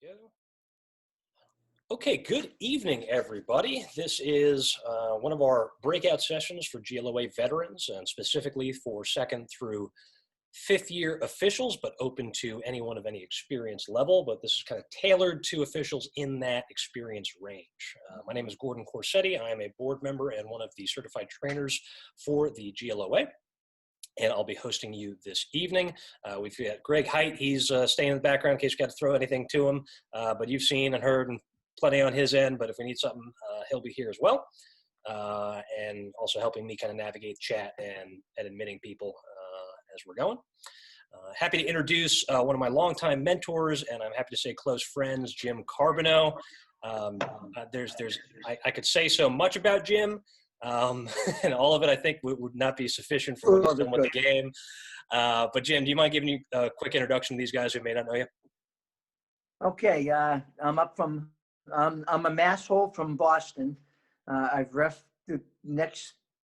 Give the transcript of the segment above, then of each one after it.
Go. Okay, good evening, everybody. This is one of our breakout sessions for GLOA veterans, and specifically for second through fifth year officials, but open to anyone of any experience level. But this is kind of tailored to officials in that experience range. My name is Gordon Corsetti. I am a board member and one of the certified trainers for the GLOA. And I'll be hosting you this evening. We've got Greg Height. He's staying in the background in case you got to throw anything to him. But you've seen and heard plenty on his end. But if we need something, he'll be here as well. And also helping me kind of navigate chat and admitting people as we're going. Happy to introduce one of my longtime mentors, and I'm happy to say close friends, Jim Carboneau. I could say so much about Jim. And all of it, I think, would not be sufficient for what he's done with the game. But Jim, do you mind giving you a quick introduction to these guys who may not know you? Okay, I'm a masshole from Boston. I've ref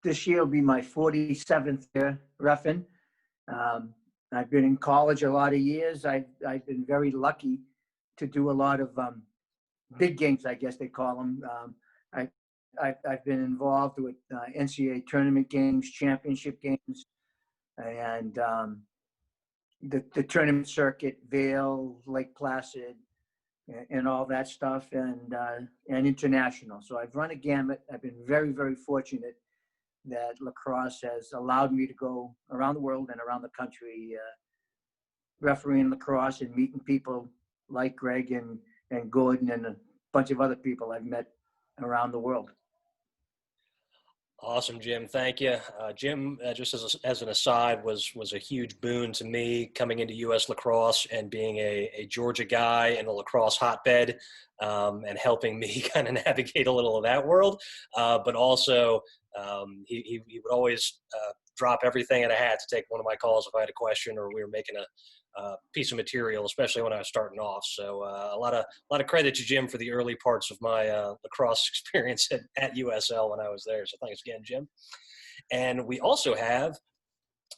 this year will be my 47th year reffing. I've been in college a lot of years. I've been very lucky to do a lot of big games, I guess they call them. I've been involved with NCAA tournament games, championship games, and the tournament circuit, Vail, Lake Placid, and all that stuff, and international. So I've run a gamut. I've been very, very fortunate that lacrosse has allowed me to go around the world and around the country refereeing lacrosse and meeting people like Greg and Gordon and a bunch of other people I've met around the world. Awesome, Jim. Thank you. Jim, just as an aside, was a huge boon to me coming into U.S. lacrosse and being a Georgia guy in a lacrosse hotbed, and helping me kind of navigate a little of that world. But also, he would always drop everything in a hat to take one of my calls if I had a question or we were making a piece of material, especially when I was starting off. So a lot of credit to Jim for the early parts of my lacrosse experience at USL when I was there. So thanks again, Jim. And we also have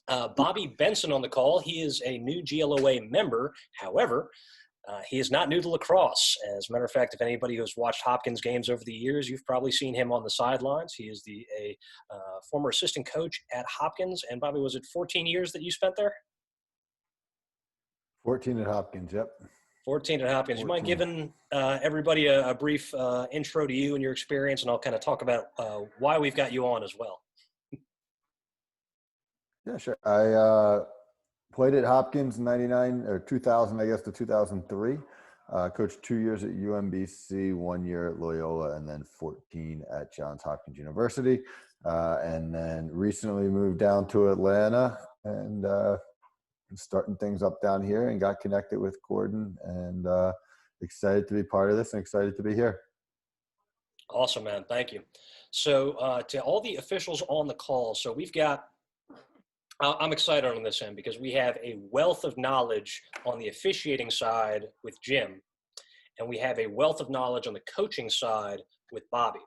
Bobby Benson on the call. He is a new GLOA member. However, he is not new to lacrosse. As a matter of fact, if anybody who's watched Hopkins games over the years, you've probably seen him on the sidelines. He is a former assistant coach at Hopkins. And Bobby, was it 14 years that you spent there? 14 at Hopkins, yep. 14 at Hopkins. 14. You mind giving everybody a brief intro to you and your experience, and I'll kind of talk about why we've got you on as well. Yeah, sure. I played at Hopkins in 99 or 2000, I guess, to 2003. Coached 2 years at UMBC, 1 year at Loyola, and then 14 at Johns Hopkins University. And then recently moved down to Atlanta and starting things up down here, and got connected with Gordon, and excited to be part of this and excited to be here. Awesome, man. Thank you. So to all the officials on the call, so we've got, I'm excited on this end because we have a wealth of knowledge on the officiating side with Jim, and we have a wealth of knowledge on the coaching side with Bobby.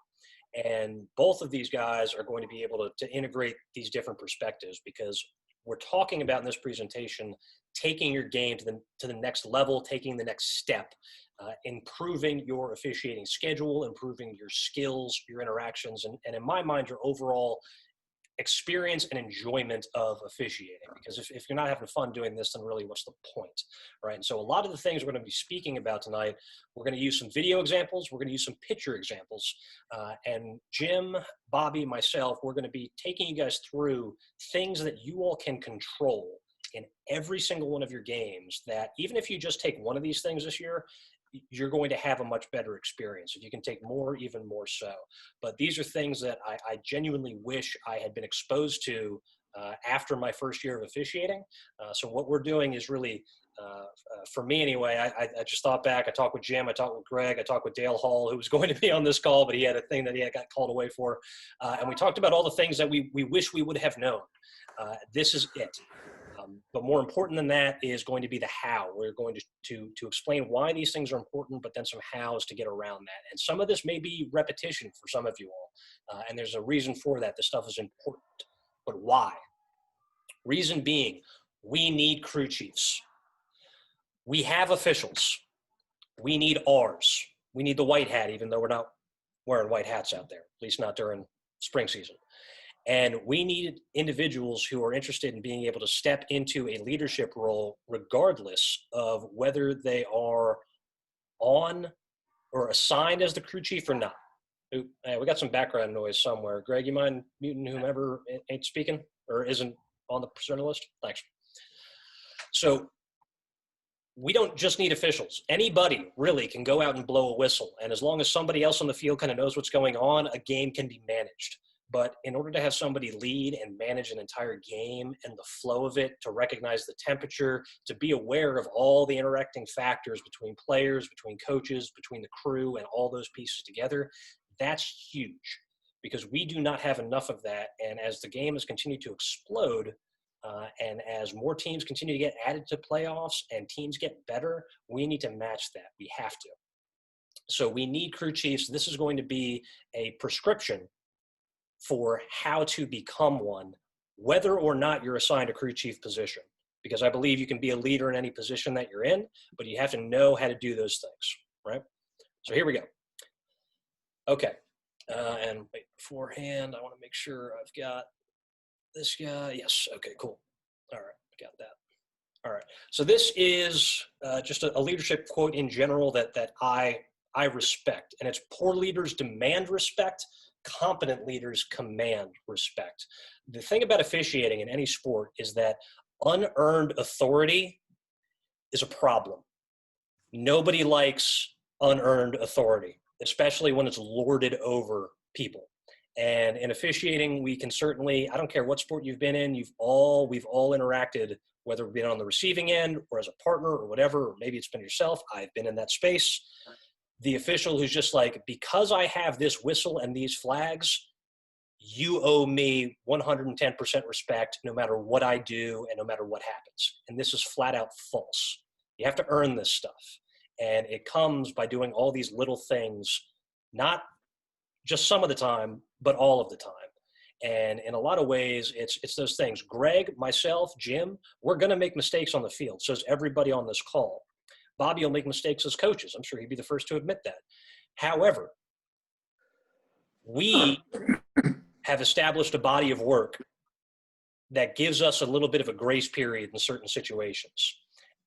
And both of these guys are going to be able to integrate these different perspectives, because we're talking about in this presentation taking your game to the next level, taking the next step, improving your officiating schedule, improving your skills, your interactions, and in my mind, your overall experience and enjoyment of officiating. Because if you're not having fun doing this, then really what's the point, right? And so a lot of the things we're going to be speaking about tonight, we're going to use some video examples, we're going to use some picture examples, and Jim, Bobby, myself, we're going to be taking you guys through things that you all can control in every single one of your games, that even if you just take one of these things this year, you're going to have a much better experience. If you can take more, even more so. But these are things that I genuinely wish I had been exposed to after my first year of officiating. So what we're doing is really, for me anyway, I just thought back, I talked with Jim, I talked with Greg, I talked with Dale Hall, who was going to be on this call, but he had a thing that he got called away for. And we talked about all the things that we wish we would have known. This is it. But more important than that is going to be the how. We're going to explain why these things are important, but then some hows to get around that. And some of this may be repetition for some of you all. And there's a reason for that. This stuff is important. But why? Reason being, we need crew chiefs. We have officials. We need ours. We need the white hat, even though we're not wearing white hats out there, at least not during spring season. And we need individuals who are interested in being able to step into a leadership role, regardless of whether they are on or assigned as the crew chief or not. We got some background noise somewhere. Greg, you mind muting whomever ain't speaking or isn't on the presenter list? Thanks. So we don't just need officials. Anybody really can go out and blow a whistle. And as long as somebody else on the field kind of knows what's going on, a game can be managed. But in order to have somebody lead and manage an entire game and the flow of it, to recognize the temperature, to be aware of all the interacting factors between players, between coaches, between the crew, and all those pieces together, that's huge, because we do not have enough of that. And as the game has continued to explode, and as more teams continue to get added to playoffs and teams get better, we need to match that. We have to. So we need crew chiefs. This is going to be a prescription for how to become one, whether or not you're assigned a crew chief position. Because I believe you can be a leader in any position that you're in, but you have to know how to do those things, right? So here we go. Okay. And wait, beforehand, I want to make sure I've got this guy. Yes. Okay, cool. All right. I got that. All right. So this is just a leadership quote in general that I respect. And it's: poor leaders demand respect. Competent leaders command respect. The thing about officiating in any sport is that unearned authority is a problem. Nobody likes unearned authority, especially when it's lorded over people. And in officiating, we can certainly, I don't care what sport you've been in, we've all interacted, whether we've been on the receiving end or as a partner or whatever, or maybe it's been yourself. I've been in that space. The official who's just like, because I have this whistle and these flags, you owe me 110% respect no matter what I do and no matter what happens. And this is flat out false. You have to earn this stuff. And it comes by doing all these little things, not just some of the time, but all of the time. And in a lot of ways, it's those things. Greg, myself, Jim, we're going to make mistakes on the field. So is everybody on this call. Bobby will make mistakes as coaches. I'm sure he'd be the first to admit that. However, we have established a body of work that gives us a little bit of a grace period in certain situations.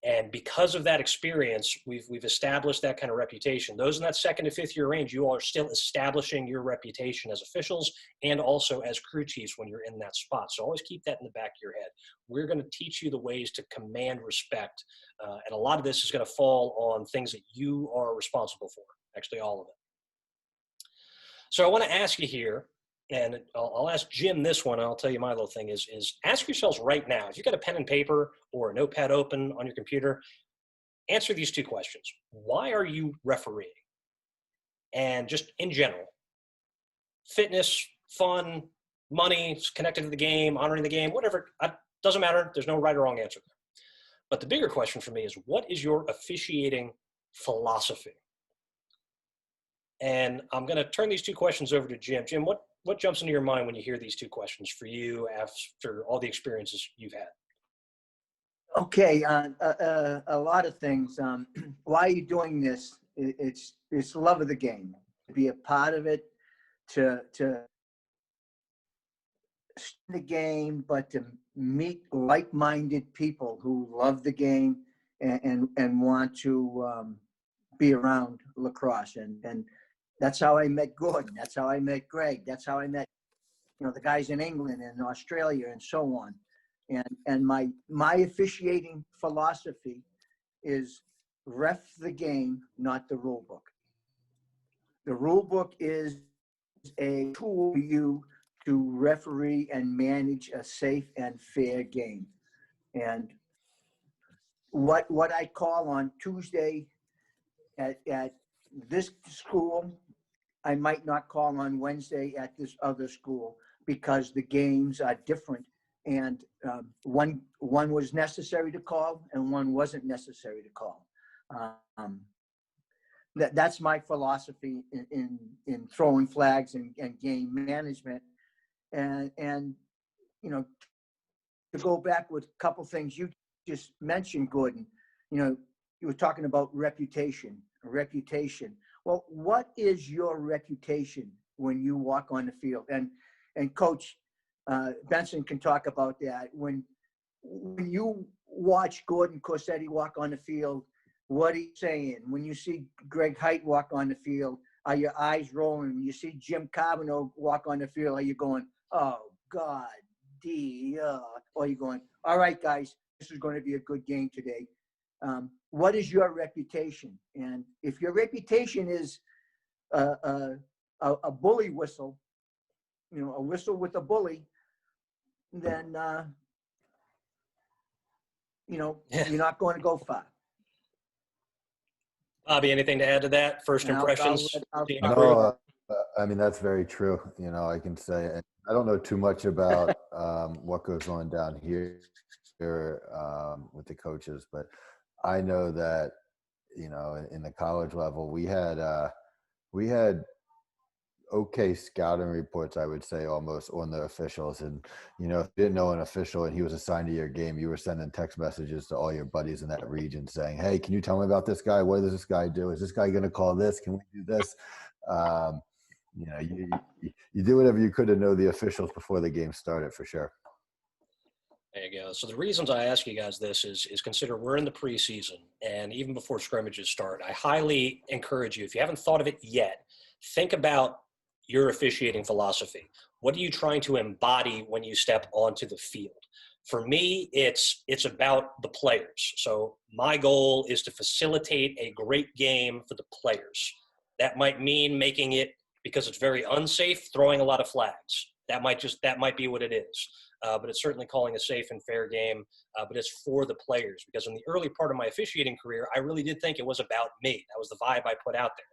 And because of that experience, we've established that kind of reputation. Those in that 2nd to 5th year range, you all are still establishing your reputation as officials and also as crew chiefs when you're in that spot. So always keep that in the back of your head. We're going to teach you the ways to command respect. And a lot of this is going to fall on things that you are responsible for, actually all of it. So I want to ask you here, and I'll ask Jim this one, and I'll tell you my little thing is ask yourselves right now, if you've got a pen and paper or a notepad open on your computer, answer these 2 questions. Why are you refereeing? And just in general, fitness, fun, money, connected to the game, honoring the game, whatever, doesn't matter. There's no right or wrong answer there. But the bigger question for me is, what is your officiating philosophy? And I'm going to turn these 2 questions over to Jim. Jim, what jumps into your mind when you hear these 2 questions for you after all the experiences you've had? Okay, a lot of things. Why are you doing this? It's love of the game. To be a part of it, to the game, but to meet like-minded people who love the game and want to be around lacrosse. And that's how I met Gordon. That's how I met Greg. That's how I met, the guys in England and Australia and so on. And my officiating philosophy is ref the game, not the rule book. The rule book is a tool for you to referee and manage a safe and fair game. And what I call on Tuesday at this school, I might not call on Wednesday at this other school, because the games are different. And one was necessary to call and one wasn't necessary to call. That's my philosophy in throwing flags and game management. And to go back with a couple things you just mentioned, Gordon, you were talking about reputation. Well, what is your reputation when you walk on the field? And Coach Benson can talk about that. When you watch Gordon Corsetti walk on the field, what are you saying? When you see Greg Height walk on the field, are your eyes rolling? When you see Jim Carboneau walk on the field, are you going, oh, God, or are you going, all right, guys, this is going to be a good game today? What is your reputation? And if your reputation is a bully whistle, a whistle with a bully, then, you're not going to go far. Bobby, anything to add to that? First impressions? No, I mean, that's very true. I can say, and I don't know too much about what goes on down here with the coaches, but I know that, in the college level, we had okay scouting reports, I would say, almost on the officials. And, if you didn't know an official and he was assigned to your game, you were sending text messages to all your buddies in that region saying, hey, can you tell me about this guy? What does this guy do? Is this guy going to call this? Can we do this? You do whatever you could to know the officials before the game started, for sure. There you go. So the reasons I ask you guys this is consider we're in the preseason, and even before scrimmages start, I highly encourage you, if you haven't thought of it yet, think about your officiating philosophy. What are you trying to embody when you step onto the field? For me, it's about the players. So my goal is to facilitate a great game for the players. That might mean making it, because it's very unsafe, throwing a lot of flags. That might be what it is. But it's certainly calling a safe and fair game, but it's for the players. Because in the early part of my officiating career, I really did think it was about me. That was the vibe I put out there.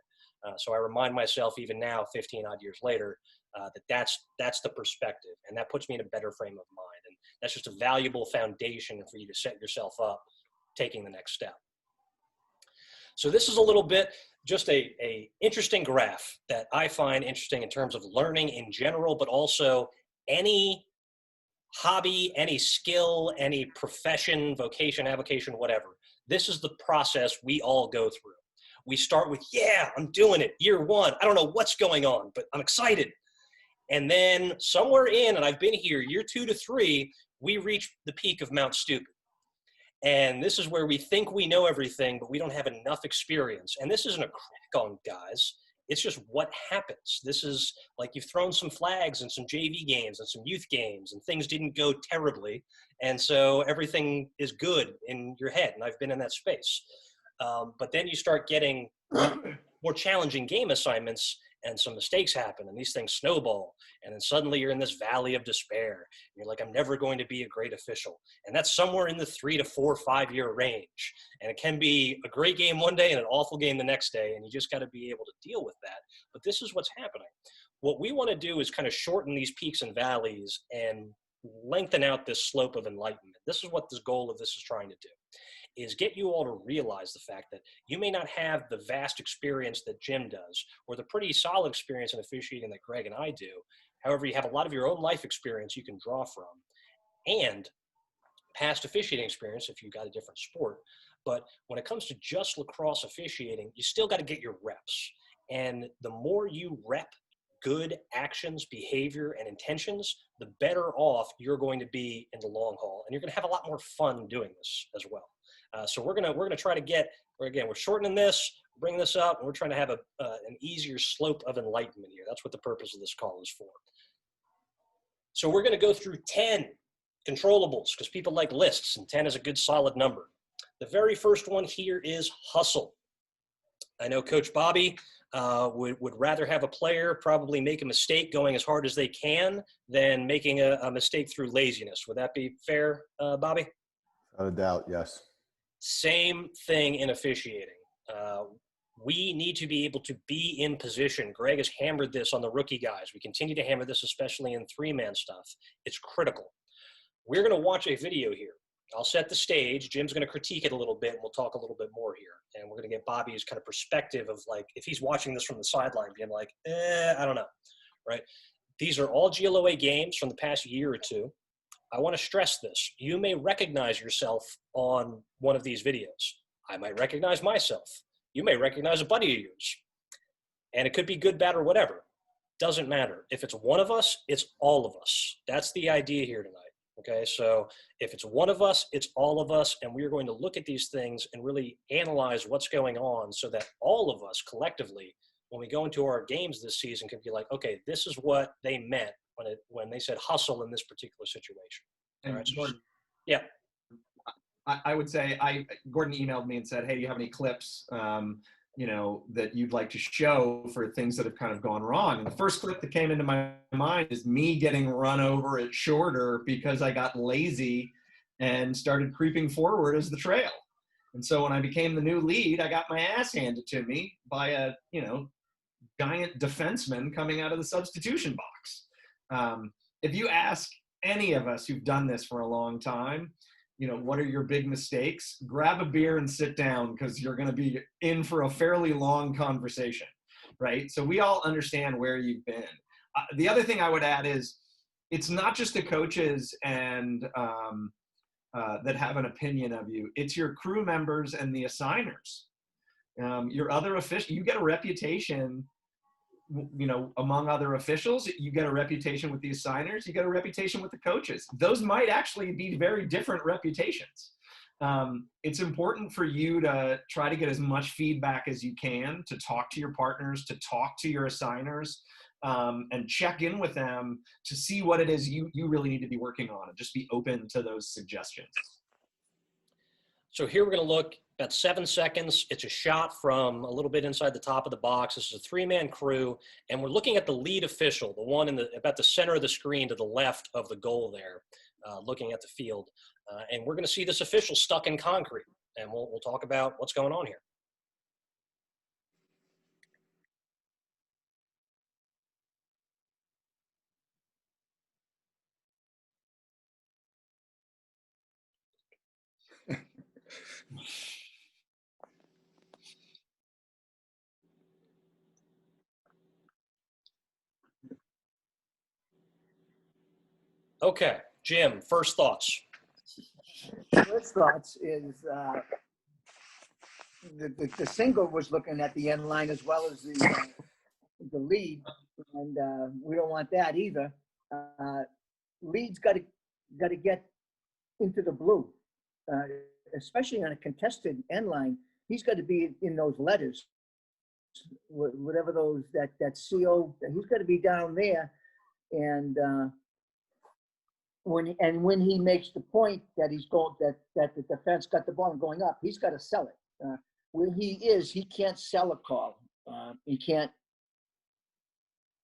So I remind myself even now, 15 odd years later, that's the perspective, and that puts me in a better frame of mind. And that's just a valuable foundation for you to set yourself up taking the next step. So this is a little bit just a interesting graph that I find interesting in terms of learning in general, but also any hobby, any skill, any profession, vocation, avocation, whatever. This is the process we all go through. We start with, yeah, I'm doing it, year one. I don't know what's going on, but I'm excited. And then somewhere in, and I've been here, year 2 to 3, we reach the peak of Mount Stupid. And this is where we think we know everything, but we don't have enough experience. And this isn't a crack on guys. It's just what happens. This is like you've thrown some flags in some JV games and some youth games, and things didn't go terribly. And so everything is good in your head. And I've been in that space. But then you start getting more challenging game assignments, and some mistakes happen, and these things snowball. And then suddenly you're in this valley of despair. And you're like, I'm never going to be a great official. And that's somewhere in the 3 to 4 or 5 year range. And it can be a great game one day and an awful game the next day. And you just got to be able to deal with that. But this is what's happening. What we want to do is kind of shorten these peaks and valleys and lengthen out this slope of enlightenment. This is what this goal of this is trying to do, is get you all to realize the fact that you may not have the vast experience that Jim does, or the pretty solid experience in officiating that Greg and I do. However, you have a lot of your own life experience you can draw from, and past officiating experience if you've got a different sport. But when it comes to just lacrosse officiating, you still got to get your reps. And the more you rep good actions, behavior, and intentions, the better off you're going to be in the long haul. And you're going to have a lot more fun doing this as well. So we're gonna try to get, we're shortening this, bringing this up, and we're trying to have an easier slope of enlightenment here. That's what the purpose of this call is for. So we're gonna go through 10 controllables, because people like lists, and 10 is a good solid number. The very first one here is hustle. I know Coach Bobby would rather have a player probably make a mistake going as hard as they can than making a mistake through laziness. Would that be fair, Bobby? Without a doubt, yes. Same thing in officiating. We need to be able to be in position. Greg has hammered this on the rookie guys. We continue to hammer this, especially in 3-man stuff. It's critical. We're going to watch a video here. I'll set the stage. Jim's going to critique it a little bit, and we'll talk a little bit more here. And we're going to get Bobby's kind of perspective of, like, if he's watching this from the sideline, being like, I don't know, right? These are all GLOA games from the past year or two. I want to stress this. You may recognize yourself on one of these videos. I might recognize myself. You may recognize a buddy of yours. And it could be good, bad, or whatever. Doesn't matter. If it's one of us, it's all of us. That's the idea here tonight. Okay, so if it's one of us, it's all of us, and we are going to look at these things and really analyze what's going on so that all of us collectively, when we go into our games this season, can be like, okay, this is what they meant when they said hustle in this particular situation. And all right, so Gordon, yeah. I would say, Gordon emailed me and said, hey, do you have any clips, that you'd like to show for things that have kind of gone wrong? And the first clip that came into my mind is me getting run over at shorter because I got lazy and started creeping forward as the trail. And so when I became the new lead, I got my ass handed to me by a, giant defenseman coming out of the substitution box. If you ask any of us who've done this for a long time, what are your big mistakes? Grab a beer and sit down, because you're going to be in for a fairly long conversation, right? So we all understand where you've been. The other thing I would add is it's not just the coaches and that have an opinion of you. It's your crew members and the assigners. Your other officials, you get a reputation, among other officials. You get a reputation with the assigners, you get a reputation with the coaches. Those might actually be very different reputations. It's important for you to try to get as much feedback as you can, to talk to your partners, to talk to your assigners, and check in with them to see what it is you really need to be working on, and just be open to those suggestions. So here we're going to look at 7 seconds. It's a shot from a little bit inside the top of the box. This is a 3-man crew, and we're looking at the lead official, the one about the center of the screen to the left of the goal there, looking at the field. And we're going to see this official stuck in concrete, and we'll talk about what's going on here. Okay, Jim, first thoughts. First thoughts is the single was looking at the end line as well as the lead, and we don't want that either. Lead's got to get into the blue, especially on a contested end line. He's got to be in those letters, whatever those that CO. He's got to be down there, and when he makes the point that he's going that the defense got the ball and going up, he's got to sell it. Where he can't sell a call. He can't.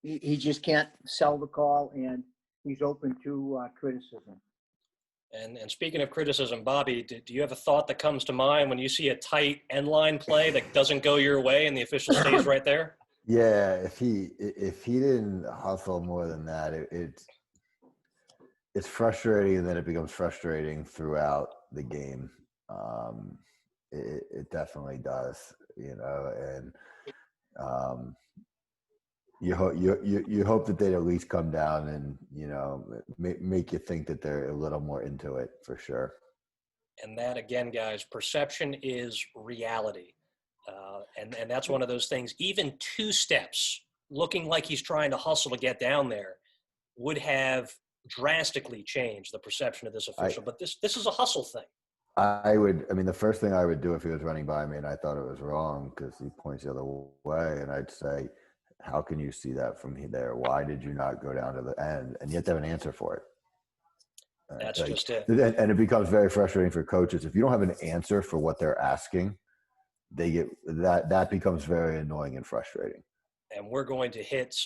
He just can't sell the call, and he's open to criticism. And speaking of criticism, Bobby, do you have a thought that comes to mind when you see a tight end line play that doesn't go your way and the official stays right there? Yeah, if he didn't hustle more than that, it's frustrating, and then it becomes frustrating throughout the game. It definitely does, and you hope that they'd at least come down and make you think that they're a little more into it, for sure. And that, again, guys, perception is reality, and that's one of those things. Even 2 steps, looking like he's trying to hustle to get down there, would have drastically changed the perception of this official. But this is a hustle thing. The first thing I would do if he was running by me and I thought it was wrong, because he points the other way, and I'd say, how can you see that from there? Why did you not go down to the end? And you have to have an answer for it. That's just it. And it becomes very frustrating for coaches. If you don't have an answer for what they're asking, that becomes very annoying and frustrating. And we're going to hit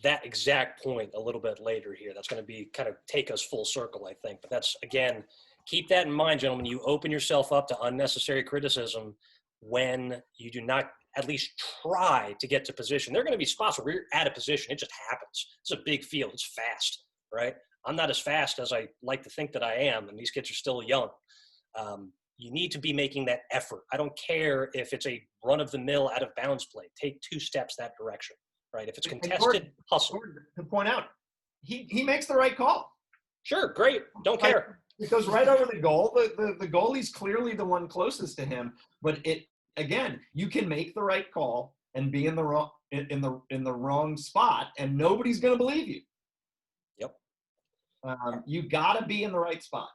that exact point a little bit later here. That's going to be kind of take us full circle, I think. But that's, again, keep that in mind, gentlemen. You open yourself up to unnecessary criticism when you do not at least try to get to position. There are going to be spots where you're out of position. It just happens. It's a big field. It's fast, right? I'm not as fast as I like to think that I am, and these kids are still young. You need to be making that effort. I don't care if it's a run-of-the-mill out-of-bounds play. Take 2 steps that direction, right? If it's contested, hustle. To point out, he makes the right call. Sure, great. Don't care. It goes right over the goal. The goalie's clearly the one closest to him, but again, you can make the right call and be in the wrong spot, and nobody's going to believe you. Yep. You got to be in the right spot.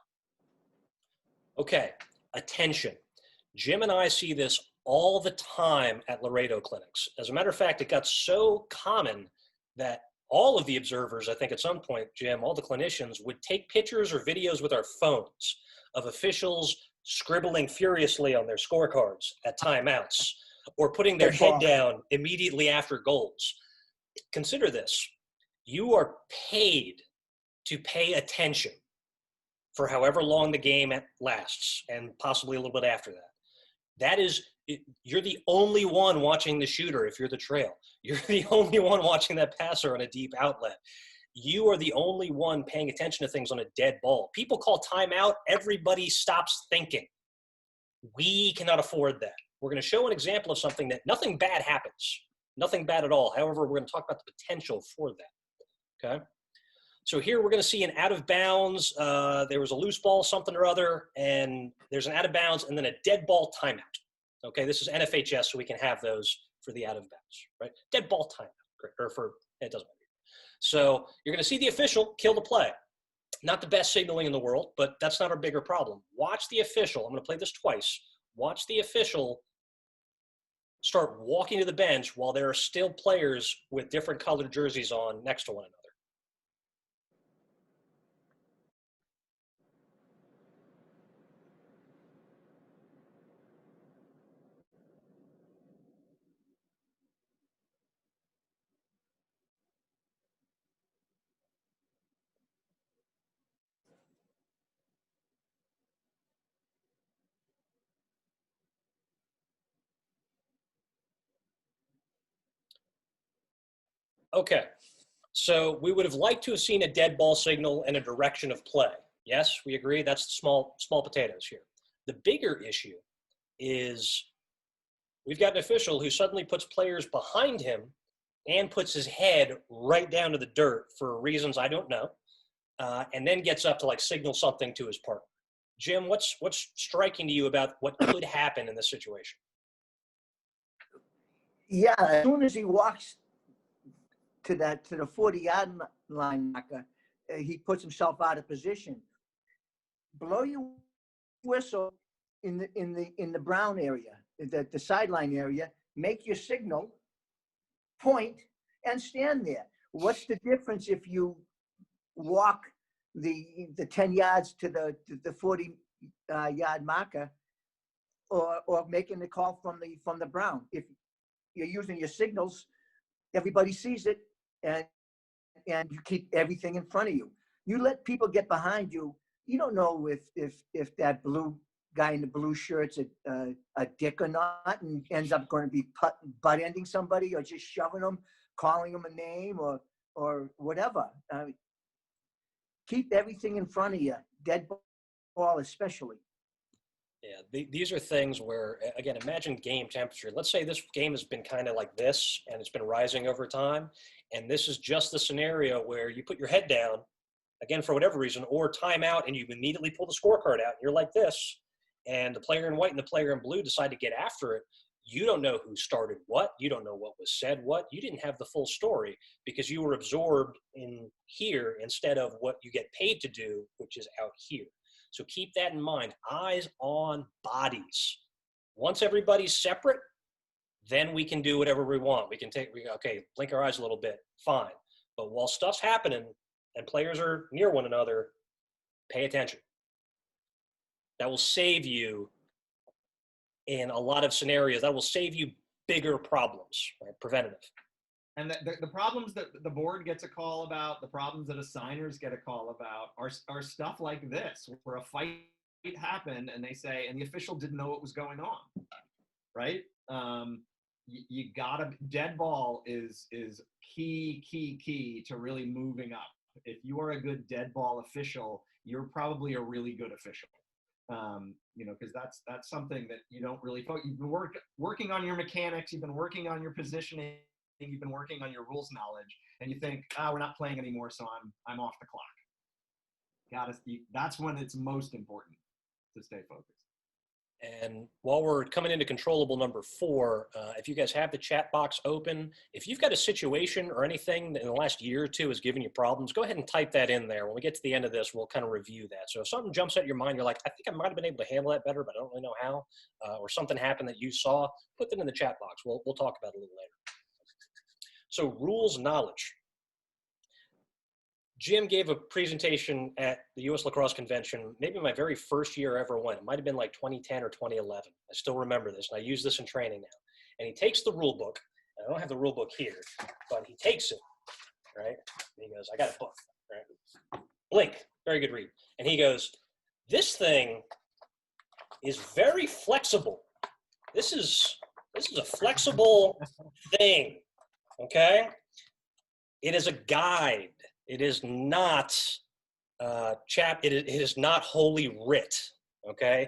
Okay, attention. Jim and I see this all the time at Laredo clinics. As a matter of fact, it got so common that all of the observers, I think at some point, Jim, all the clinicians would take pictures or videos with our phones of officials scribbling furiously on their scorecards at timeouts or putting their head down immediately after goals. Consider this. You are paid to pay attention for however long the game lasts, and possibly a little bit after that. That is, you're the only one watching the shooter if you're the trail. You're the only one watching that passer on a deep outlet. You are the only one paying attention to things on a dead ball. People call timeout, everybody stops thinking. We cannot afford that. We're going to show an example of something that nothing bad happens. Nothing bad at all. However, we're going to talk about the potential for that. Okay? So here we're going to see an out of bounds. There was a loose ball, something or other, and there's an out of bounds and then a dead ball timeout. Okay, this is NFHS, so we can have those for the out of bounds, right? Dead ball timeout, or it doesn't matter. So you're going to see the official kill the play. Not the best signaling in the world, but that's not our bigger problem. Watch the official. I'm going to play this twice. Watch the official start walking to the bench while there are still players with different colored jerseys on next to one another. Okay, so we would have liked to have seen a dead ball signal and a direction of play. Yes, we agree. That's small potatoes here. The bigger issue is we've got an official who suddenly puts players behind him and puts his head right down to the dirt for reasons I don't know, and then gets up to like signal something to his partner. Jim, what's striking to you about what could happen in this situation? Yeah, as soon as he walks to the 40-yard line marker, he puts himself out of position. Blow your whistle in the brown area, the sideline area. Make your signal, point, and stand there. What's the difference if you walk the 10 yards to the 40 yard marker, or making the call from the brown? If you're using your signals, everybody sees it, and you keep everything in front of you. You let people get behind you. You don't know if that blue guy in the blue shirt's a dick or not, and ends up going to be butt ending somebody, or just shoving them, calling them a name, or whatever. Keep everything in front of you, dead ball especially. Yeah, these are things where, again, imagine game temperature. Let's say this game has been kind of like this, and it's been rising over time, and this is just the scenario where you put your head down, again, for whatever reason, or timeout, and you immediately pull the scorecard out, and you're like this, and the player in white and the player in blue decide to get after it. You don't know who started what. You don't know what was said what. You didn't have the full story because you were absorbed in here instead of what you get paid to do, which is out here. So keep that in mind. Eyes on bodies. Once everybody's separate, then we can do whatever we want. We can okay, blink our eyes a little bit, fine. But while stuff's happening and players are near one another, pay attention. That will save you in a lot of scenarios. That will save you bigger problems, right? Preventative. And the problems that the board gets a call about, the problems that assignors get a call about are stuff like this, where a fight happened and they say, and the official didn't know what was going on, right? You gotta, dead ball is key to really moving up. If you are a good dead ball official, you're probably a really good official. Because that's something that you don't really focus. You've been working on your mechanics, you've been working on your positioning, you've been working on your rules knowledge, and you think, we're not playing anymore, so I'm off the clock. That's when it's most important to stay focused. And while we're coming into controllable number 4, if you guys have the chat box open, if you've got a situation or anything that in the last year or two has given you problems, go ahead and type that in there. When we get to the end of this, we'll kind of review that. So if something jumps at your mind, you're like, I think I might have been able to handle that better, but I don't really know how, or something happened that you saw, put them in the chat box. We'll talk about it a little later. So rules knowledge. Jim gave a presentation at the U.S. Lacrosse Convention, maybe my very first year I ever went. It might have been like 2010 or 2011. I still remember this, and I use this in training now. And he takes the rule book. I don't have the rule book here, but he takes it, right? And he goes, I got a book, right? Blink, very good read. And he goes, this thing is very flexible. This is a flexible thing, okay? It is a guide. It is not it is not holy writ, okay?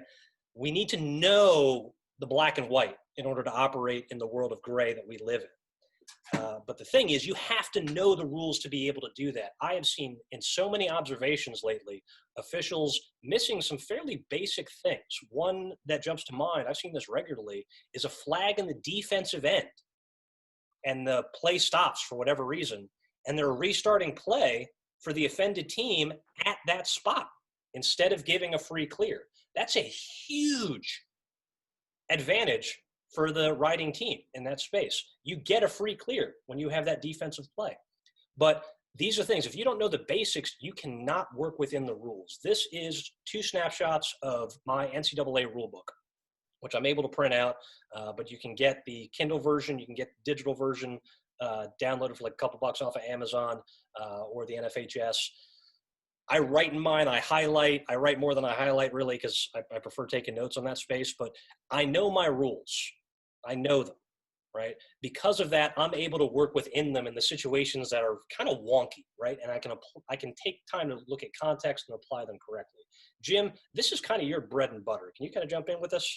We need to know the black and white in order to operate in the world of gray that we live in. But the thing is, you have to know the rules to be able to do that. I have seen in so many observations lately, officials missing some fairly basic things. One that jumps to mind, I've seen this regularly, is a flag in the defensive end. And the play stops for whatever reason. And they're restarting play for the offended team at that spot instead of giving a free clear. That's a huge advantage for the riding team in that space. You get a free clear when you have that defensive play. But these are things, if you don't know the basics, you cannot work within the rules. This is 2 snapshots of my NCAA rulebook, which I'm able to print out, but you can get the Kindle version, you can get the digital version, downloaded for like a couple bucks off of Amazon or the NFHS. I write in mine, I write more than I highlight really because I prefer taking notes on that space, but I know my rules. I know them, right? Because of that, I'm able to work within them in the situations that are kind of wonky, right? And I can take time to look at context and apply them correctly. Jim, this is kind of your bread and butter. Can you kind of jump in with us?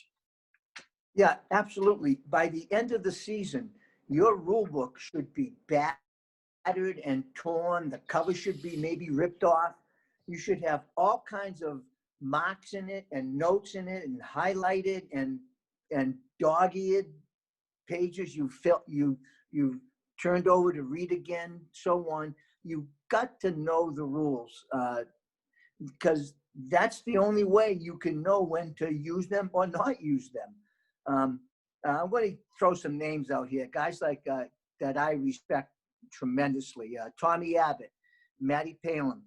Yeah, absolutely. By the end of the season, your rule book should be battered and torn. The cover should be maybe ripped off. You should have all kinds of marks in it and notes in it and highlighted and dog-eared pages you turned over to read again, so on. You've got to know the rules because that's the only way you can know when to use them or not use them. I'm going to throw some names out here. Guys like that I respect tremendously. Tommy Abbott, Matty Palin,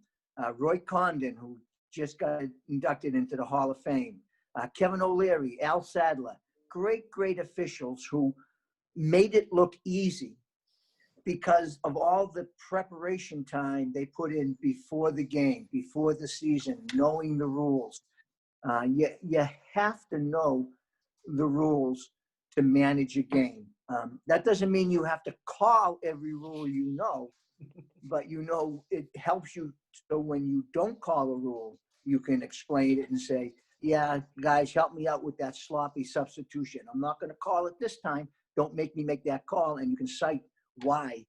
Roy Condon, who just got inducted into the Hall of Fame, Kevin O'Leary, Al Sadler, great officials who made it look easy because of all the preparation time they put in before the game, before the season, knowing the rules. You have to know the rules to manage a game. That doesn't mean you have to call every rule you know, but you know it helps you so when you don't call a rule, you can explain it and say, yeah, guys, help me out with that sloppy substitution. I'm not going to call it this time. Don't make me make that call. And you can cite why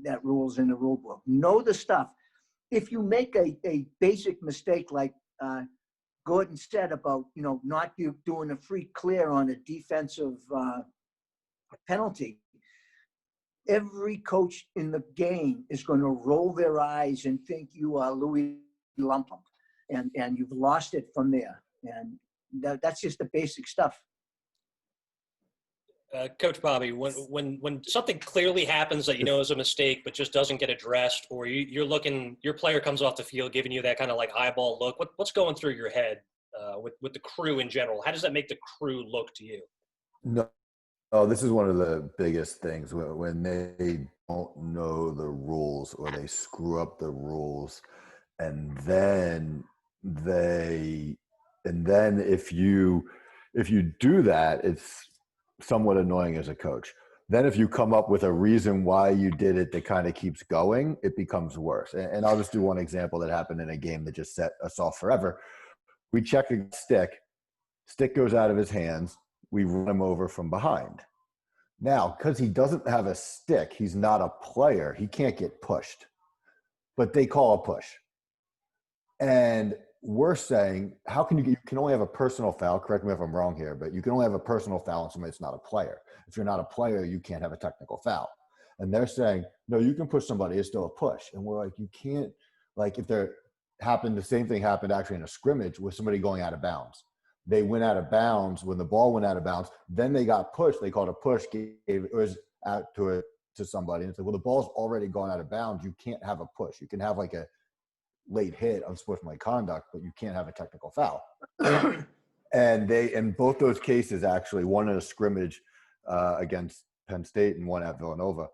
that rule's in the rule book. Know the stuff. If you make a basic mistake like Gordon said about, not doing a free clear on a defensive penalty, every coach in the game is going to roll their eyes and think you are Louis Lumpum, and you've lost it from there. And that's just the basic stuff. Coach Bobby, when something clearly happens that you know is a mistake but just doesn't get addressed, or your player comes off the field giving you that kind of like eyeball look, what's going through your head with the crew in general? How does that make the crew look to you? No, this is one of the biggest things when they don't know the rules or they screw up the rules, and then if you do that, it's somewhat annoying as a coach. Then if you come up with a reason why you did it that kind of keeps going, it becomes worse. And I'll just do one example that happened in a game that just set us off forever. We check a stick goes out of his hands, we run him over from behind. Now, because he doesn't have a stick, he's not a player, he can't get pushed. But they call a push. And we're saying, how can you can only have a personal foul, correct me if I'm wrong here, but you can only have a personal foul on somebody that's not a player. If you're not a player, you can't have a technical foul. And they're saying, no, you can push somebody, it's still a push. And we're like, you can't, like if the same thing happened actually in a scrimmage with somebody going out of bounds. They went out of bounds when the ball went out of bounds, then they got pushed, they called a push, it was out to somebody. And it's like, well, the ball's already gone out of bounds. You can't have a push. You can have like a late hit on sportsmanlike conduct, but you can't have a technical foul. And they, in both those cases, actually, one in a scrimmage against Penn State and one at Villanova,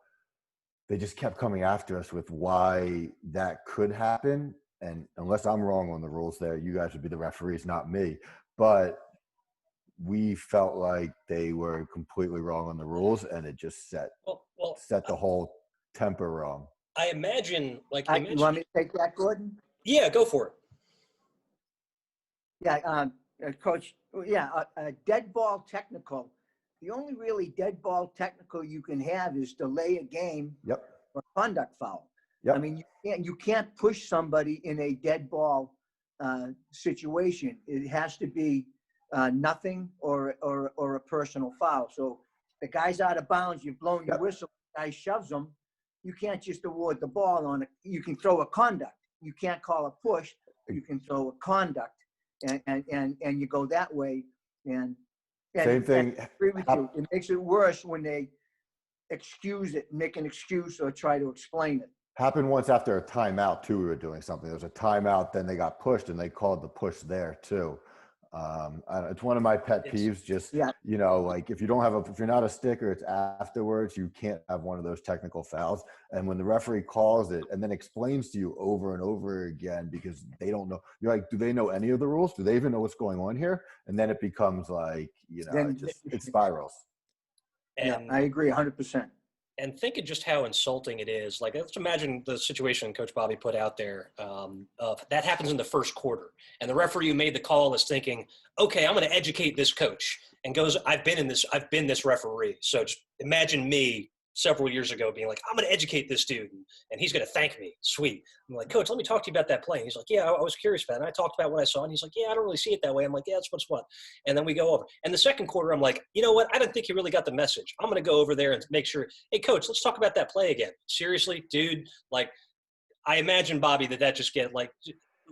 they just kept coming after us with why that could happen. And unless I'm wrong on the rules there, you guys would be the referees, not me. But we felt like they were completely wrong on the rules, and it just set the whole temper wrong. I imagine, You want me to take that, Gordon? Yeah, go for it. Yeah, Coach, a dead ball technical. The only really dead ball technical you can have is delay a game or conduct foul. Yep. I mean, you can't push somebody in a dead ball situation. It has to be nothing or a personal foul. So the guy's out of bounds, you've blown your whistle, the guy shoves him. You can't just award the ball on it. You can throw a conduct. You can't call a push. You can throw a conduct, and you go that way. And same thing. I agree with you. It makes it worse when they excuse it, make an excuse, or try to explain it. Happened once after a timeout too. We were doing something. There was a timeout, then they got pushed, and they called the push there too. It's one of my pet peeves. Just like if you're not a sticker, it's afterwards. You can't have one of those technical fouls. And when the referee calls it and then explains to you over and over again because they don't know, you're like, do they know any of the rules? Do they even know what's going on here? And then it becomes like it spirals. And I agree 100%. And think of just how insulting it is. Like, let's imagine the situation Coach Bobby put out there. That happens in the first quarter. And the referee who made the call is thinking, okay, I'm going to educate this coach. And goes, I've been this referee. So just imagine me several years ago being like, I'm going to educate this dude. And he's going to thank me. Sweet. I'm like, Coach, let me talk to you about that play. And he's like, yeah, I was curious about it. And I talked about what I saw. And he's like, yeah, I don't really see it that way. I'm like, yeah, that's what's what. And then we go over. And the second quarter, I'm like, you know what? I don't think he really got the message. I'm going to go over there and make sure, hey, Coach, let's talk about that play again. Seriously, dude? Like, I imagine, Bobby, that just get like,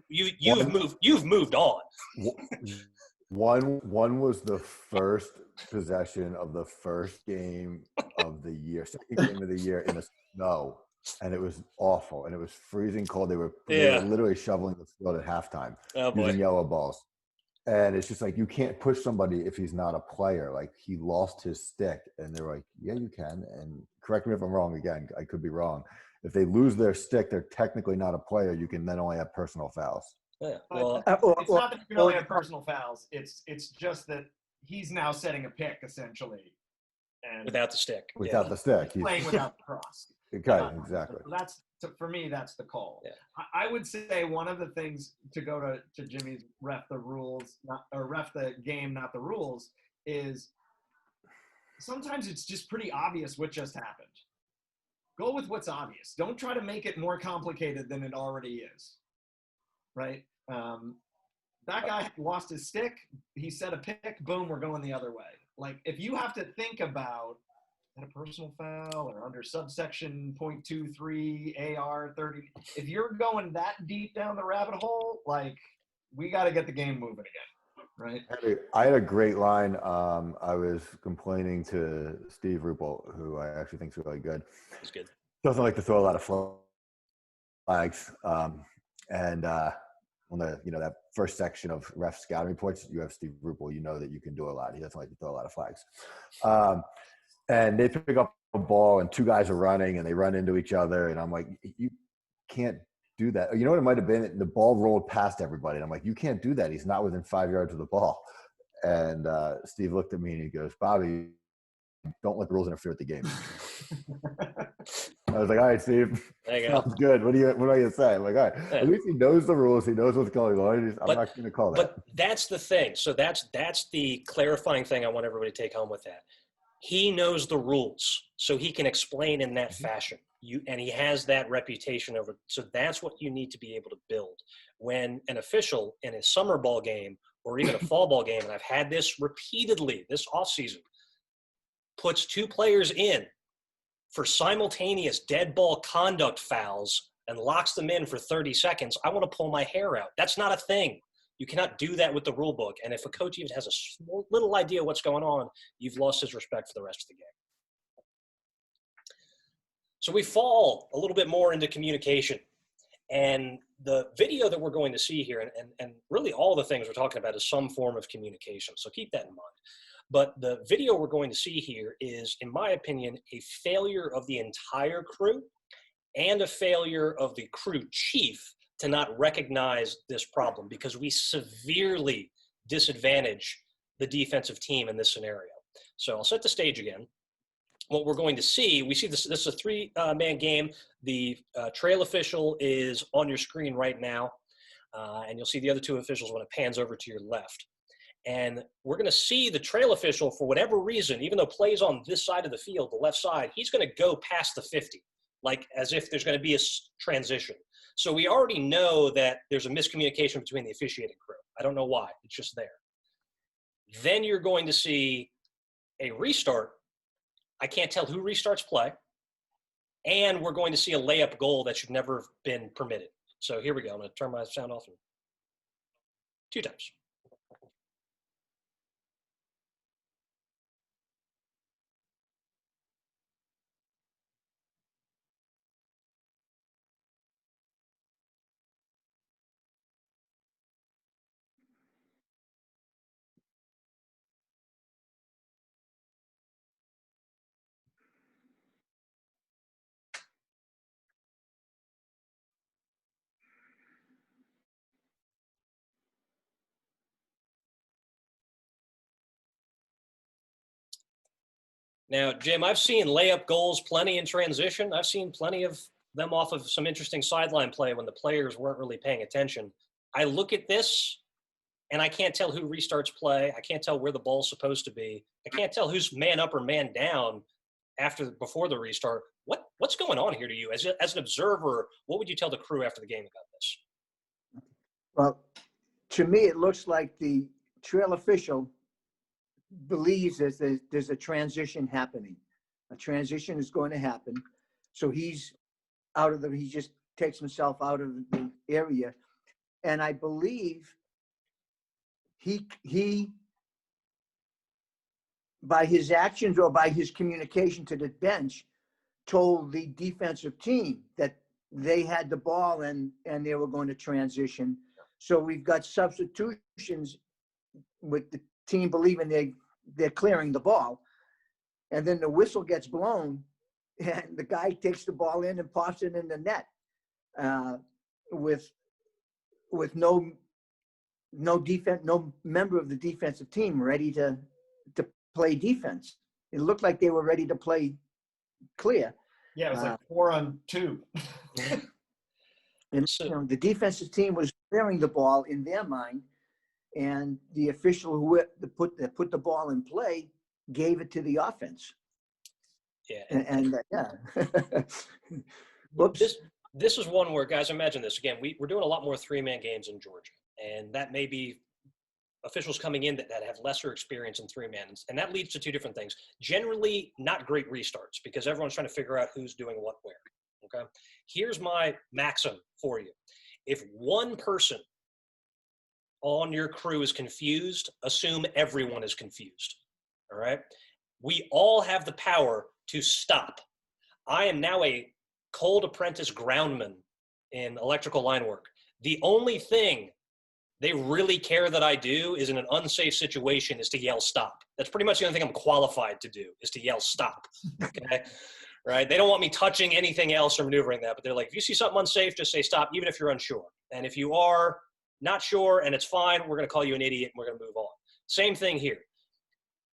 you've moved on. One was the first possession of the first game of the year, second game of the year in the snow, and it was awful, and it was freezing cold. They were literally shoveling the field at halftime using yellow balls, and it's just like you can't push somebody if he's not a player. Like he lost his stick, and they're like, yeah, you can. And correct me if I'm wrong. Again, I could be wrong. If they lose their stick, they're technically not a player. You can then only have personal fouls. Yeah. Well, it's not that you can only have personal fouls. It's just that he's now setting a pick essentially, and without the stick. Without the stick, he's playing without the cross. Okay, exactly. For me, that's the call. Yeah. I would say one of the things to go to Jimmy's ref the rules, ref the game, not the rules, is sometimes it's just pretty obvious what just happened. Go with what's obvious. Don't try to make it more complicated than it already is. Right? That guy lost his stick. He set a pick. Boom, we're going the other way. Like, if you have to think about a personal foul or under subsection 0.23 AR 30, if you're going that deep down the rabbit hole, like, we got to get the game moving again. Right? I had a great line. I was complaining to Steve Ruppel, who I actually think is really good. He's good. Doesn't like to throw a lot of flags. And on the that first section of ref scouting reports, you have Steve Ruppel. You know that you can do a lot. He doesn't like to throw a lot of flags. And they pick up a ball, and two guys are running, and they run into each other. And I'm like, you can't do that. You know what it might have been? The ball rolled past everybody. And I'm like, you can't do that. He's not within 5 yards of the ball. And Steve looked at me and he goes, Bobby, don't let the rules interfere with the game. I was like, all right, Steve, sounds good. What do I going to say? I'm like, all right, at least he knows the rules. He knows what's going on. I'm not going to call that. But that's the thing. So that's the clarifying thing I want everybody to take home with that. He knows the rules, so he can explain in that fashion. And he has that reputation over. So that's what you need to be able to build. when an official in a summer ball game or even a fall ball game, and I've had this repeatedly this offseason, puts two players in for simultaneous dead ball conduct fouls and locks them in for 30 seconds, I want to pull my hair out. That's not a thing. You cannot do that with the rule book. And if a coach even has a small, little idea what's going on, you've lost his respect for the rest of the game. So we fall a little bit more into communication. And the video that we're going to see here, and really all the things we're talking about is some form of communication. So keep that in mind. But the video we're going to see here is, in my opinion, a failure of the entire crew and a failure of the crew chief to not recognize this problem, because we severely disadvantage the defensive team in this scenario. So I'll set the stage again. What we're going to see, we see this is a three-man game. The trail official is on your screen right now, and you'll see the other two officials when it pans over to your left. And we're going to see the trail official, for whatever reason, even though play's on this side of the field, the left side, he's going to go past the 50, like as if there's going to be a transition. So we already know that there's a miscommunication between the officiating crew. I don't know why. It's just there. Then you're going to see a restart. I can't tell who restarts play. And we're going to see a layup goal that should never have been permitted. So here we go. I'm going to turn my sound off 2 times. Now, Jim, I've seen layup goals plenty in transition. I've seen plenty of them off of some interesting sideline play when the players weren't really paying attention. I look at this, and I can't tell who restarts play. I can't tell where the ball's supposed to be. I can't tell who's man up or man down before the restart. What's going on here to you? As an observer, what would you tell the crew after the game about this? Well, to me, it looks like the trail official believes there's a transition happening. A transition is going to happen. So he just takes himself out of the area. And I believe he by his actions or by his communication to the bench, told the defensive team that they had the ball and they were going to transition. So we've got substitutions with the team believing they're clearing the ball. And then the whistle gets blown and the guy takes the ball in and pops it in the net with no defense, no member of the defensive team ready to play defense. It looked like they were ready to play clear. Yeah, it was like 4-on-2. And the defensive team was clearing the ball in their mind, and the official who put the ball in play gave it to the offense. Yeah, and yeah. Whoops. This is one where, guys, imagine this again. We're doing a lot more 3-man games in Georgia, and that may be officials coming in that have lesser experience in 3-man, and that leads to 2 different things. Generally, not great restarts because everyone's trying to figure out who's doing what where. Okay, here's my maxim for you: if one person on your crew is confused, assume everyone is confused. All right, we all have the power to stop. I am now a cold apprentice groundman in electrical line work. The only thing they really care that I do is in an unsafe situation is to yell stop. That's pretty much the only thing I'm qualified to do is to yell stop. Okay. Right. They don't want me touching anything else or maneuvering that, but they're like, if you see something unsafe, just say stop, even if you're unsure. And if you are not sure and it's fine, we're going to call you an idiot and we're going to move on. Same thing here.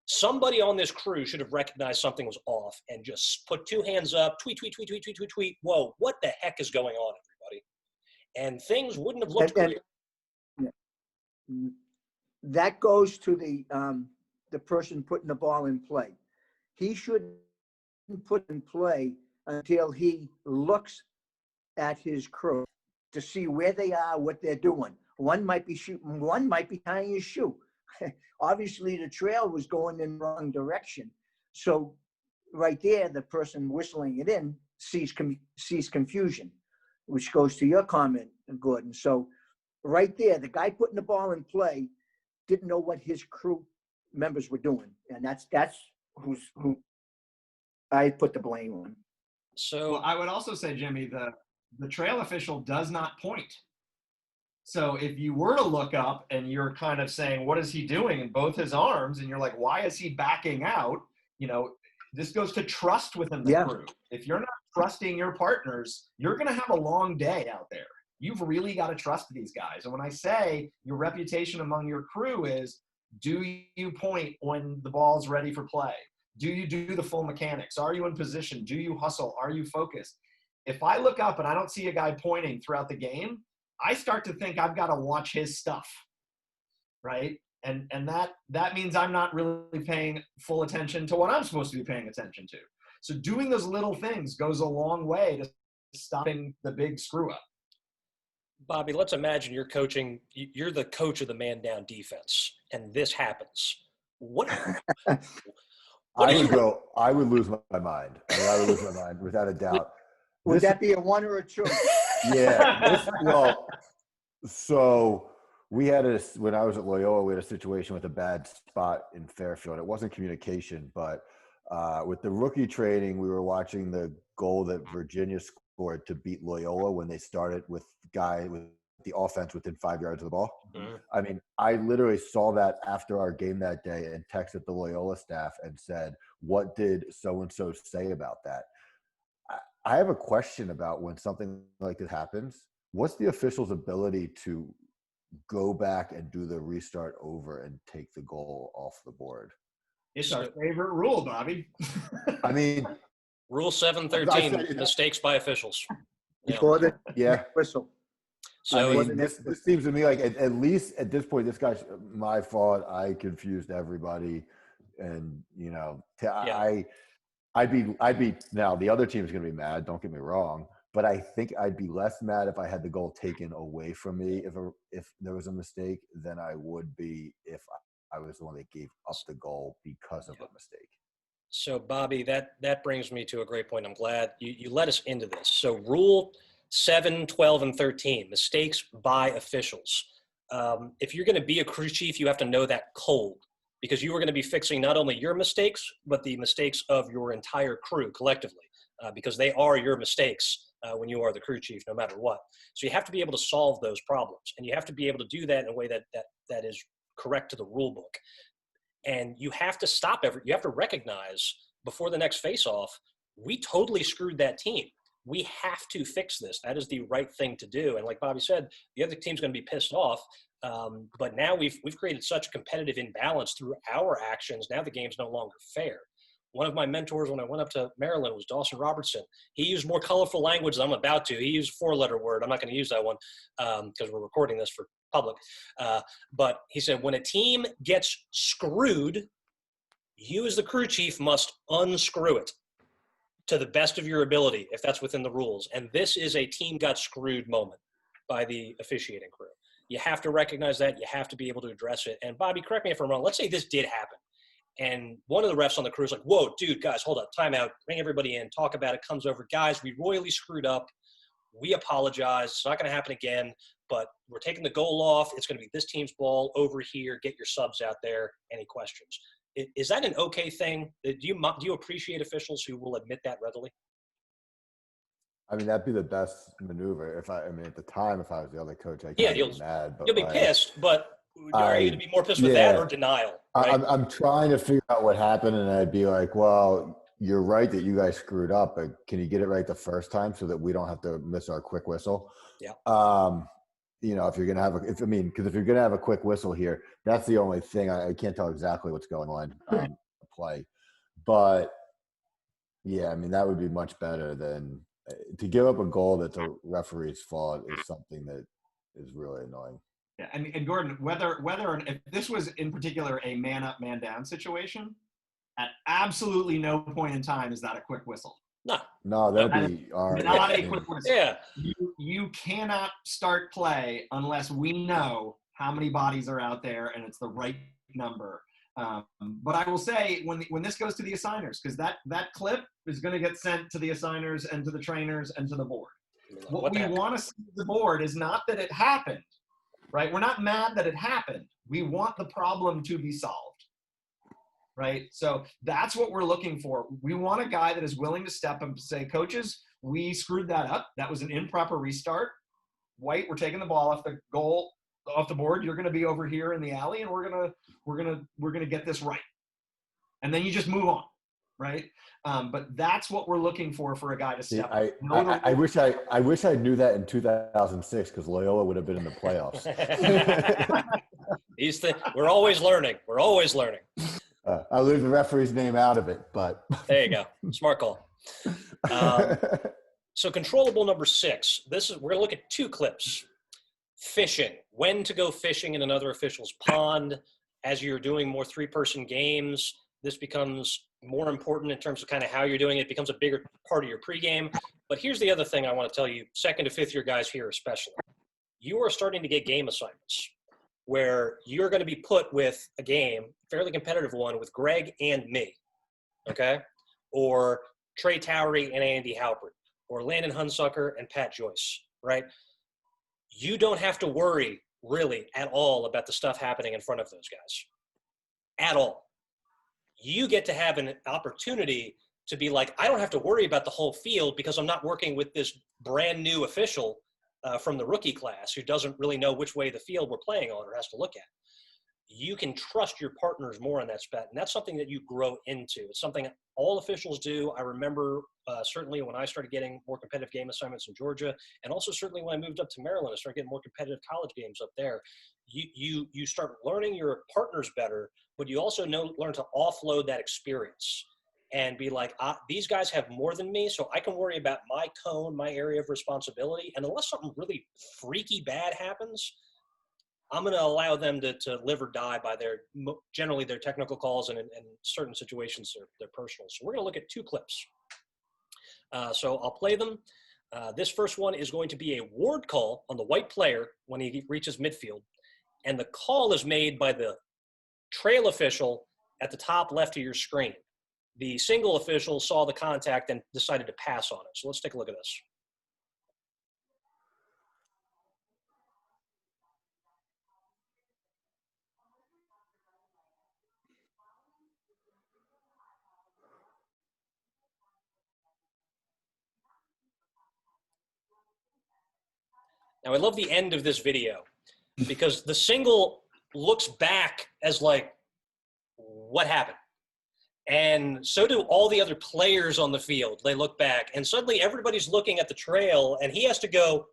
Somebody on this crew should have recognized something was off and just put 2 hands up, tweet, tweet, tweet, tweet, tweet, tweet, tweet. Whoa, what the heck is going on, everybody? And things wouldn't have looked clear. That goes to the person putting the ball in play. He shouldn't put in play until he looks at his crew to see where they are, what they're doing. One might be shooting, one might be tying his shoe. Obviously, the trail was going in the wrong direction. So right there, the person whistling it in sees confusion, which goes to your comment, Gordon. So right there, the guy putting the ball in play didn't know what his crew members were doing. And that's who I put the blame on. So Well, I would also say, Jimmy, the trail official does not point. So if you were to look up and you're kind of saying, what is he doing in both his arms? And you're like, why is he backing out? This goes to trust within the crew. If you're not trusting your partners, you're going to have a long day out there. You've really got to trust these guys. And when I say your reputation among your crew is, do you point when the ball's ready for play? Do you do the full mechanics? Are you in position? Do you hustle? Are you focused? If I look up and I don't see a guy pointing throughout the game, I start to think I've got to watch his stuff, right? And that means I'm not really paying full attention to what I'm supposed to be paying attention to. So doing those little things goes a long way to stopping the big screw up. Bobby, let's imagine you're the coach of the man down defense, and this happens. I would lose my mind. I would lose my mind without a doubt. Would that be a one or a two? Yeah. So we had when I was at Loyola, we had a situation with a bad spot in Fairfield. It wasn't communication, but with the rookie training, we were watching the goal that Virginia scored to beat Loyola when they started with the offense within 5 yards of the ball. Mm-hmm. I mean, I literally saw that after our game that day and texted the Loyola staff and said, what did so-and-so say about that? I have a question about when something like this happens. What's the official's ability to go back and do the restart over and take the goal off the board? It's our favorite rule, Bobby. I mean, Rule 713, mistakes by officials. Yeah. Whistle. So this seems to me like at least at this point, this guy's my fault. I confused everybody, and I'd be now the other team's going to be mad. Don't get me wrong, but I think I'd be less mad if I had the goal taken away from me if there was a mistake than I would be if I was the one that gave up the goal because of a mistake. So Bobby, that brings me to a great point. I'm glad you let us into this. So Rule 7, 12, and 13, mistakes by officials. If you're going to be a crew chief, you have to know that cold, because you are going to be fixing not only your mistakes, but the mistakes of your entire crew collectively, because they are your mistakes when you are the crew chief, no matter what. So you have to be able to solve those problems, and you have to be able to do that in a way that is correct to the rule book. And you have to you have to recognize before the next face-off, we totally screwed that team. We have to fix this. That is the right thing to do. And like Bobby said, the other team's going to be pissed off. But now we've created such a competitive imbalance through our actions. Now the game's no longer fair. One of my mentors when I went up to Maryland was Dawson Robertson. He used more colorful language than I'm about to. He used a 4-letter word. I'm not going to use that one because we're recording this for public. But he said, when a team gets screwed, you as the crew chief must unscrew it to the best of your ability, if that's within the rules. And this is a team got screwed moment by the officiating crew. You have to recognize that. You have to be able to address it. And Bobby, correct me if I'm wrong. Let's say this did happen. And one of the refs on the crew is like, whoa, dude, guys, hold up, timeout, bring everybody in, talk about it, comes over. Guys, we royally screwed up. We apologize. It's not going to happen again, but we're taking the goal off. It's going to be this team's ball over here. Get your subs out there. Any questions? Is that an okay thing? Do you appreciate officials who will admit that readily? I mean, that'd be the best maneuver. I mean, at the time, if I was the other coach, I'd be mad. But you'll be pissed, but are you going to be more pissed with that or denial? Right? I'm trying to figure out what happened, and I'd be like, well, you're right that you guys screwed up, but can you get it right the first time so that we don't have to miss our quick whistle? Yeah. If you're gonna have because if you're gonna have a quick whistle here, that's the only thing. I can't tell exactly what's going on play, but yeah, I mean that would be much better than to give up a goal that's a referee's fault is something that is really annoying. Yeah, and Gordon, whether if this was in particular a man up, man down situation, at absolutely no point in time is that a quick whistle. No. No, that'd That be all right. Not a quick whistle. Yeah. You cannot start play unless we know how many bodies are out there and it's the right number. But I will say when this goes to the assigners, because that clip is going to get sent to the assigners and to the trainers and to the board. What we want to see at the board is not that it happened, right? We're not mad that it happened. We want the problem to be solved, right? So that's what we're looking for. We want a guy that is willing to step up and say, coaches, we screwed that up. That was an improper restart. White, we're taking the ball off the goal, off the board. You're going to be over here in the alley, and we're gonna get this right. And then you just move on, right? But that's what we're looking for a guy to step up. I wish I knew that in 2006 because Loyola would have been in the playoffs. We're always learning. We're always learning. I'll leave the referee's name out of it, but there you go. Smart call. So controllable number 6. We're gonna look at 2 clips. Fishing. When to go fishing in another official's pond. As you're doing more 3-person games, this becomes more important in terms of kind of how you're doing it. It becomes a bigger part of your pregame. But here's the other thing I want to tell you, 2nd to 5th year guys here especially. You are starting to get game assignments where you're going to be put with a game, fairly competitive one, with Greg and me, okay? Or Trey Towery and Andy Halpert, or Landon Hunsucker and Pat Joyce, right? You don't have to worry really at all about the stuff happening in front of those guys. At all. You get to have an opportunity to be like, I don't have to worry about the whole field because I'm not working with this brand new official from the rookie class who doesn't really know which way the field we're playing on or has to look at. You can trust your partners more in that spot, and that's something that you grow into. It's something all officials do. I remember certainly when I started getting more competitive game assignments in Georgia, and also certainly when I moved up to Maryland, I started getting more competitive college games up there. You start learning your partners better, but you also learn to offload that experience and be like, these guys have more than me, so I can worry about my cone, my area of responsibility, and unless something really freaky bad happens, I'm going to allow them to live or die by generally their technical calls, and in certain situations, their personal. So we're going to look at 2 clips. So I'll play them. This first one is going to be a ward call on the white player when he reaches midfield. And the call is made by the trail official at the top left of your screen. The single official saw the contact and decided to pass on it. So let's take a look at this. Now, I love the end of this video because the single looks back as like, what happened? And so do all the other players on the field. They look back, and suddenly everybody's looking at the trail, and he has to go,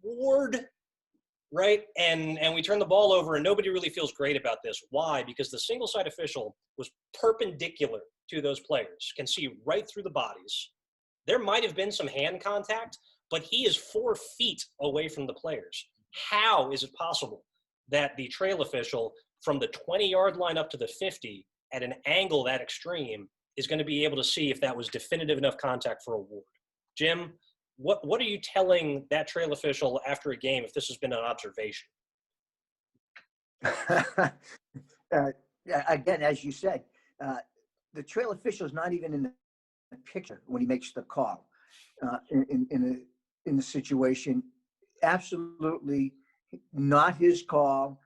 ward, right? And we turn the ball over, and nobody really feels great about this. Why? Because the single side official was perpendicular to those players, can see right through the bodies. There might have been some hand contact, but he is 4 feet away from the players. How is it possible that the trail official from the 20-yard line up to the 50 at an angle that extreme is going to be able to see if that was definitive enough contact for a ward? Jim, what are you telling that trail official after a game if this has been an observation? Again, as you said, the trail official is not even in the picture when he makes the call in the situation. Absolutely not his call.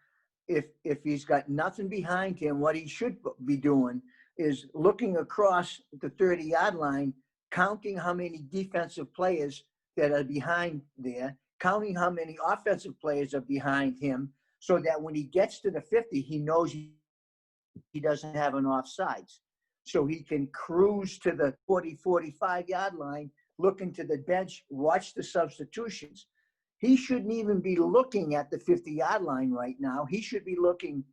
If he's got nothing behind him, what he should be doing is looking across the 30-yard line, counting how many defensive players that are behind there, counting how many offensive players are behind him, so that when he gets to the 50, he knows he doesn't have an offsides. So he can cruise to the 40, 45-yard line, look into the bench, watch the substitutions. He shouldn't even be looking at the 50-yard line right now. He should be looking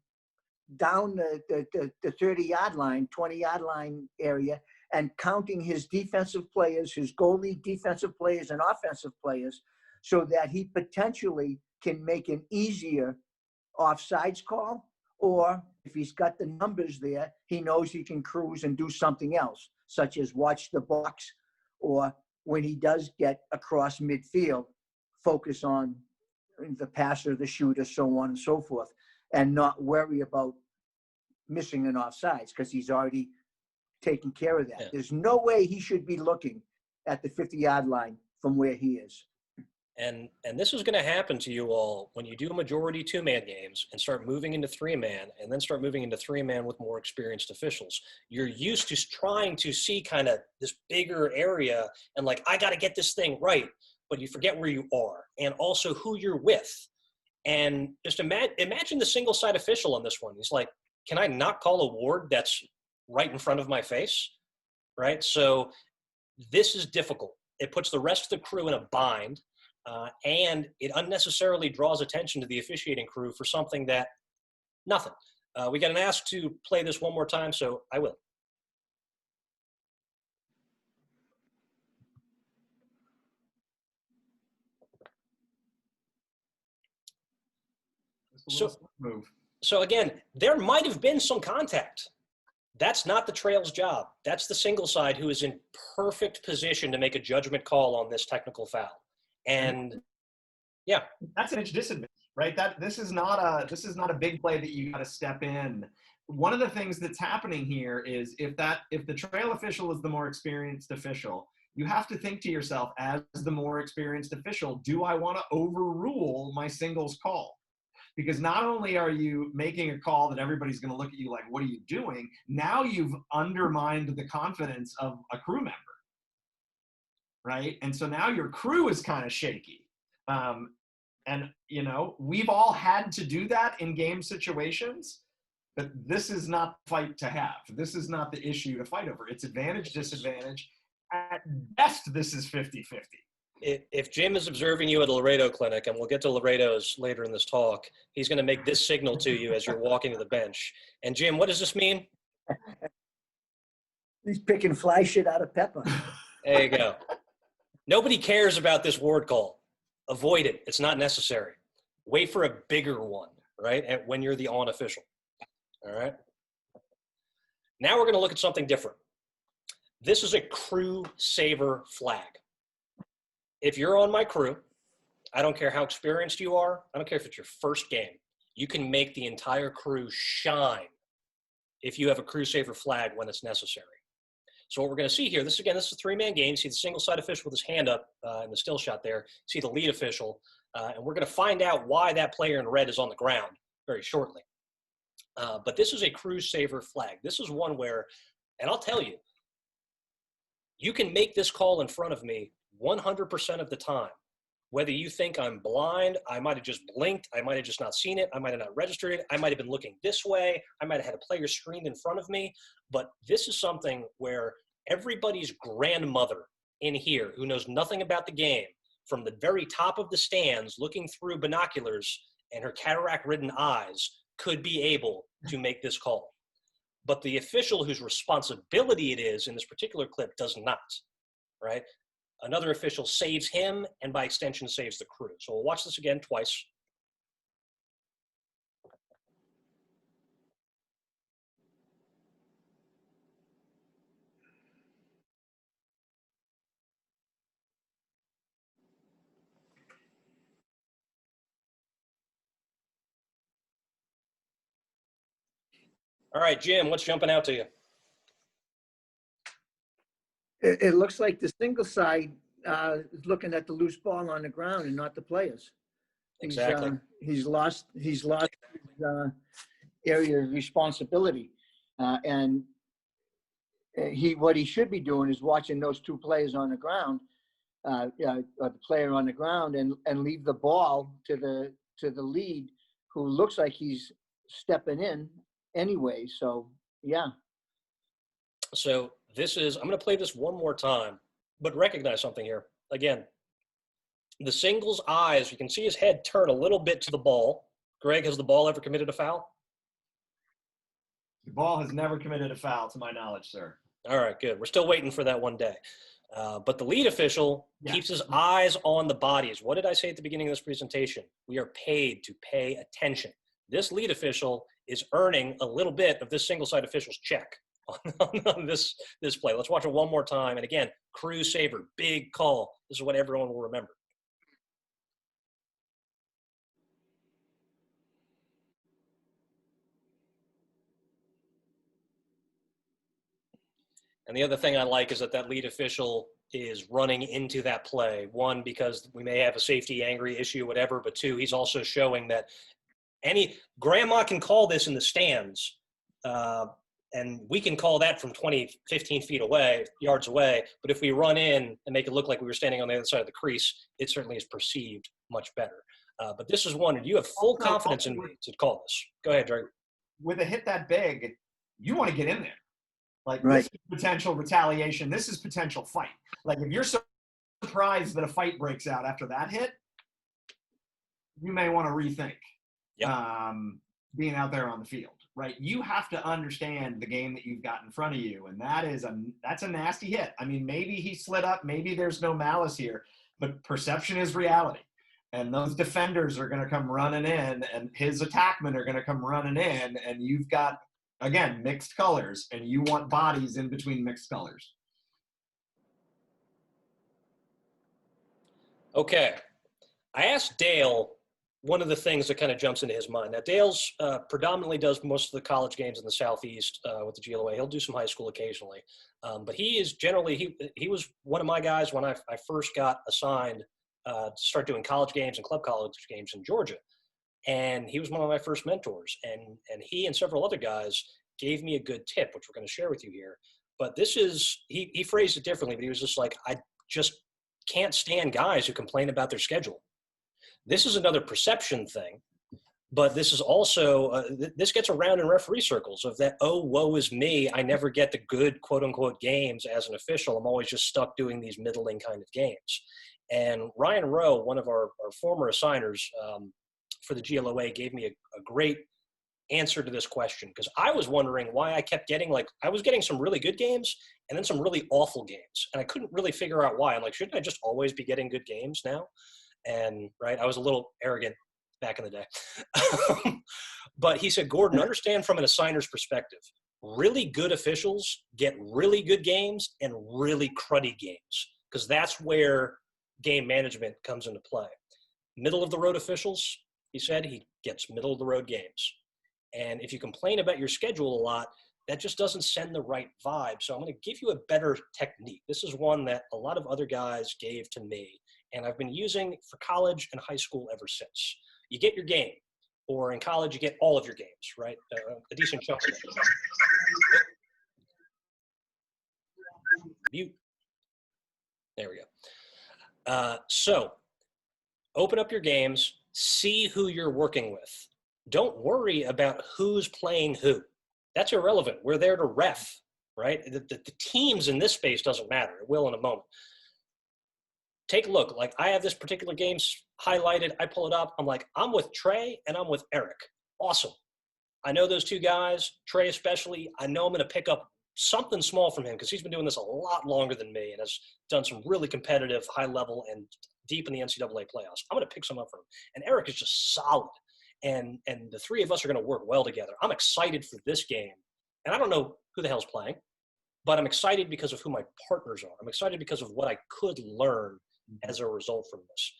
down the 30-yard line, 20-yard line area, and counting his defensive players, his goalie defensive players and offensive players, so that he potentially can make an easier offsides call. Or if he's got the numbers there, he knows he can cruise and do something else, such as watch the box or when he does get across midfield, focus on the passer, the shooter, so on and so forth, and not worry about missing an offsides because he's already taken care of that. Yeah. There's no way he should be looking at the 50-yard line from where he is. And this is going to happen to you all when you do majority two-man games and start moving into three-man, and then start moving into three-man with more experienced officials. You're used to trying to see kind of this bigger area and like, I got to get this thing right, but you forget where you are and also who you're with. And just imagine the single-side official on this one. He's like, can I not call a ward that's right in front of my face, right? So this is difficult. It puts the rest of the crew in a bind. And it unnecessarily draws attention to the officiating crew for something that, nothing. We got an ask to play this one more time, so I will. So again, there might have been some contact. That's not the trail's job. That's the single side who is in perfect position to make a judgment call on this technical foul. And yeah, that's an inch disadvantage, right? This is not a big play that you got to step in. One of the things that's happening here is if the trail official is the more experienced official, you have to think to yourself, as the more experienced official, do I want to overrule my singles call? Because not only are you making a call that everybody's going to look at you like, what are you doing? Now you've undermined the confidence of a crew member. Right? And so now your crew is kind of shaky. And, you know, we've all had to do that in game situations, but this is not the fight to have. This is not the issue to fight over. It's advantage, disadvantage. At best, this is 50-50. If Jim is observing you at a Laredo clinic, and we'll get to Laredo's later in this talk, he's going to make this signal to you as you're walking to the bench. And Jim, what does this mean? He's picking fly shit out of pepper. There you go. Nobody cares about this ward call. Avoid it. It's not necessary. Wait for a bigger one, right? And when you're the on official. All right. Now we're going to look at something different. This is a crew saver flag. If you're on my crew, I don't care how experienced you are. I don't care if it's your first game. You can make the entire crew shine if you have a crew saver flag when it's necessary. So what we're going to see here, this is a three-man game. You see the single-side official with his hand up in the still shot there. You see the lead official. And we're going to find out why that player in red is on the ground very shortly. But this is a crew saver flag. This is one where, and I'll tell you, you can make this call in front of me 100% of the time. Whether you think I'm blind, I might have just blinked, I might have just not seen it, I might have not registered it, I might have been looking this way, I might have had a player screened in front of me, but this is something where everybody's grandmother in here who knows nothing about the game, from the very top of the stands looking through binoculars and her cataract-ridden eyes, could be able to make this call. But the official whose responsibility it is in this particular clip does not, right? Another official saves him, and by extension saves the crew. So we'll watch this again twice. All right, Jim, what's jumping out to you? It looks like the single side is looking at the loose ball on the ground and not the players. Exactly. He's lost his area of responsibility, and what he should be doing is watching those two players on the ground, the player on the ground, and leave the ball to the lead, who looks like he's stepping in anyway. So yeah. So this is, I'm going to play this one more time, but recognize something here. Again, the singles eyes, you can see his head turn a little bit to the ball. Greg, has the ball ever committed a foul? The ball has never committed a foul to my knowledge, sir. All right, good. We're still waiting for that one day. But the lead official keeps his eyes on the bodies. What did I say at the beginning of this presentation? We are paid to pay attention. This lead official is earning a little bit of this single side official's check. on this play. Let's watch it one more time. And again, crew saver, big call. This is what everyone will remember. And the other thing I like is that lead official is running into that play. One, because we may have a safety angry issue, whatever, but two, he's also showing that grandma can call this in the stands, and we can call that from 20, 15 feet away, yards away. But if we run in and make it look like we were standing on the other side of the crease, it certainly is perceived much better. But this is one, and you have full confidence in me to call this. Go ahead, Drake. With a hit that big, you want to get in there. Like, Right. This is potential retaliation. This is potential fight. Like, if you're surprised that a fight breaks out after that hit, you may want to rethink being out there on the field, right? You have to understand the game that you've got in front of you, and that's a nasty hit. I mean, maybe he slid up, maybe there's no malice here, but perception is reality. And those defenders are going to come running in, and his attackmen are going to come running in, and you've got, again, mixed colors, and you want bodies in between mixed colors. Okay. I asked Dale one of the things that kind of jumps into his mind. Now, Dale's predominantly does most of the college games in the Southeast with the GLOA. He'll do some high school occasionally. But he is generally, he was one of my guys when I first got assigned to start doing college games and club college games in Georgia. And he was one of my first mentors. And he and several other guys gave me a good tip, which we're going to share with you here. But this is, he phrased it differently, but he was just like, I just can't stand guys who complain about their schedule. This is another perception thing, but this is also, this gets around in referee circles of that, oh, woe is me. I never get the good, quote unquote, games as an official. I'm always just stuck doing these middling kind of games. And Ryan Rowe, one of our former assigners for the GLOA, gave me a great answer to this question, because I was wondering why I kept getting, like, I was getting some really good games and then some really awful games. And I couldn't really figure out why. I'm like, shouldn't I just always be getting good games now? And right, I was a little arrogant back in the day. But he said, Gordon, understand from an assigner's perspective, really good officials get really good games and really cruddy games, because that's where game management comes into play. Middle of the road officials, he said, he gets middle of the road games. And if you complain about your schedule a lot, that just doesn't send the right vibe. So I'm going to give you a better technique. This is one that a lot of other guys gave to me, and I've been using for college and high school ever since. You get your game, or in college, you get all of your games, right? A decent chunk of them. Mute. There we go. So open up your games, see who you're working with. Don't worry about who's playing who. That's irrelevant. We're there to ref, right? The teams in this space doesn't matter. It will in a moment. Take a look. Like, I have this particular game highlighted. I pull it up. I'm like, I'm with Trey and I'm with Eric. Awesome. I know those two guys, Trey especially. I know I'm going to pick up something small from him because he's been doing this a lot longer than me and has done some really competitive, high level, and deep in the NCAA playoffs. I'm going to pick some up from him. And Eric is just solid. And the three of us are going to work well together. I'm excited for this game. And I don't know who the hell's playing, but I'm excited because of who my partners are. I'm excited because of what I could learn as a result from this.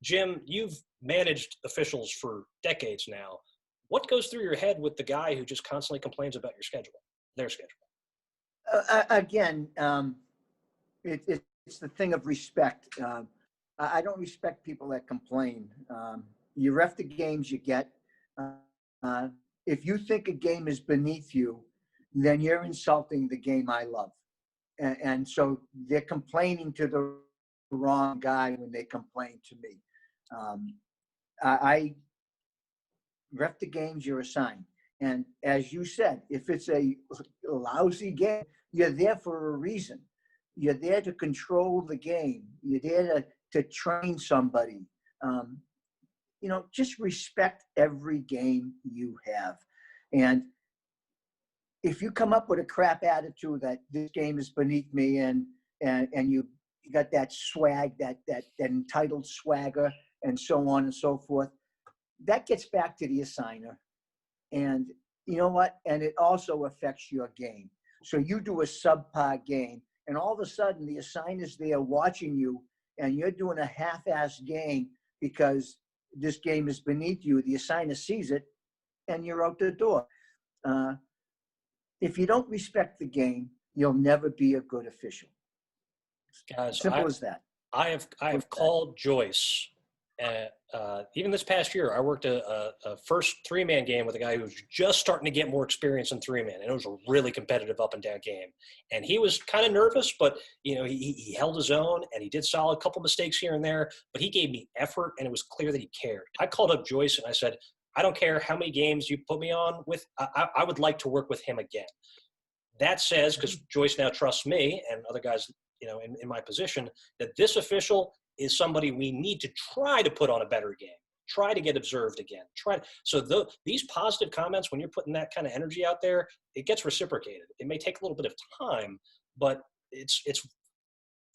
Jim, you've managed officials for decades now. What goes through your head with the guy who just constantly complains about your schedule, their schedule? Again, it's the thing of respect. I don't respect people that complain. You ref the games you get. If you think a game is beneath you, then you're insulting the game I love. And so they're complaining to the wrong guy when they complain to me. I ref the games you're assigned. And as you said, if it's a lousy game, you're there for a reason. You're there to control the game. You're there to train somebody. You know, just respect every game you have. And if you come up with a crap attitude that this game is beneath me and you got that swag, that entitled swagger and so on and so forth, that gets back to the assigner. And you know what? And it also affects your game. So you do a subpar game, and all of a sudden the assigners there watching you, and you're doing a half-assed game because this game is beneath you. The assigner sees it, and you're out the door. If you don't respect the game, you'll never be a good official. Guys, Simple as that. I have called Joyce. Even this past year, I worked a first three-man game with a guy who was just starting to get more experience in three-man, and it was a really competitive up and down game. And he was kind of nervous, but he held his own, and he did solid. Couple mistakes here and there, but he gave me effort, and it was clear that he cared. I called up Joyce and I said, I don't care how many games you put me on with. I would like to work with him again. That says, because Joyce now trusts me and other guys, in my position, that this official is somebody we need to try to put on a better game, try to get observed again. These positive comments, when you're putting that kind of energy out there, it gets reciprocated. It may take a little bit of time, but it's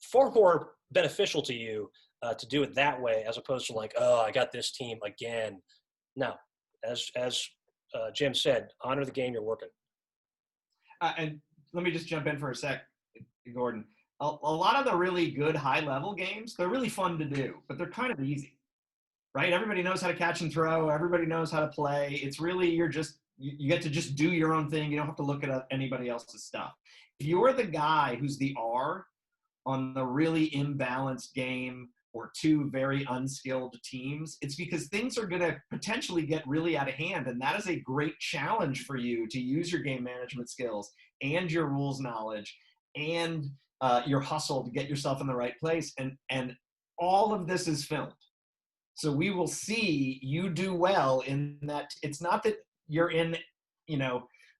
far more beneficial to you to do it that way, as opposed to like, oh, I got this team again. No, as Jim said, honor the game you're working. And let me just jump in for a sec, Gordon. A lot of the really good high-level games, they're really fun to do, but they're kind of easy, right? Everybody knows how to catch and throw. Everybody knows how to play. It's really, you get to just do your own thing. You don't have to look at anybody else's stuff. If you're the guy who's the R on the really imbalanced game or two very unskilled teams, it's because things are going to potentially get really out of hand. And that is a great challenge for you to use your game management skills and your rules knowledge and your hustle to get yourself in the right place. And all of this is filmed. So we will see you do well in that. It's not that you're in,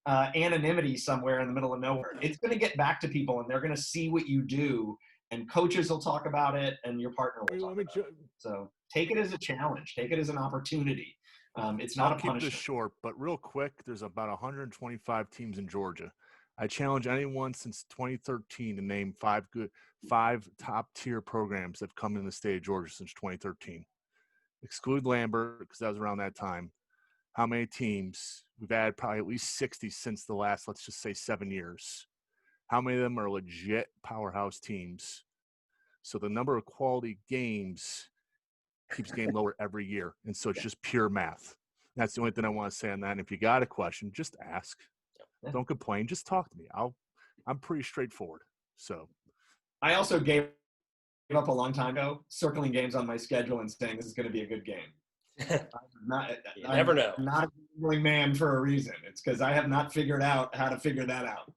anonymity somewhere in the middle of nowhere. It's going to get back to people, and they're going to see what you do, and coaches will talk about it, and your partner will talk about it. So take it as a challenge. Take it as an opportunity. It's not a punishment. I'll keep this short, but real quick, there's about 125 teams in Georgia. I challenge anyone since 2013 to name five top-tier programs that have come in the state of Georgia since 2013. Exclude Lambert, because that was around that time. How many teams? We've had probably at least 60 since the last, let's just say, 7 years. How many of them are legit powerhouse teams? So the number of quality games keeps getting lower every year. And so it's just pure math. That's the only thing I want to say on that. And if you got a question, just ask. Don't complain. Just talk to me. I'm pretty straightforward. So I also gave up a long time ago, circling games on my schedule and saying this is going to be a good game. You never know. I'm not a gambling man for a reason. It's because I have not figured out how to figure that out.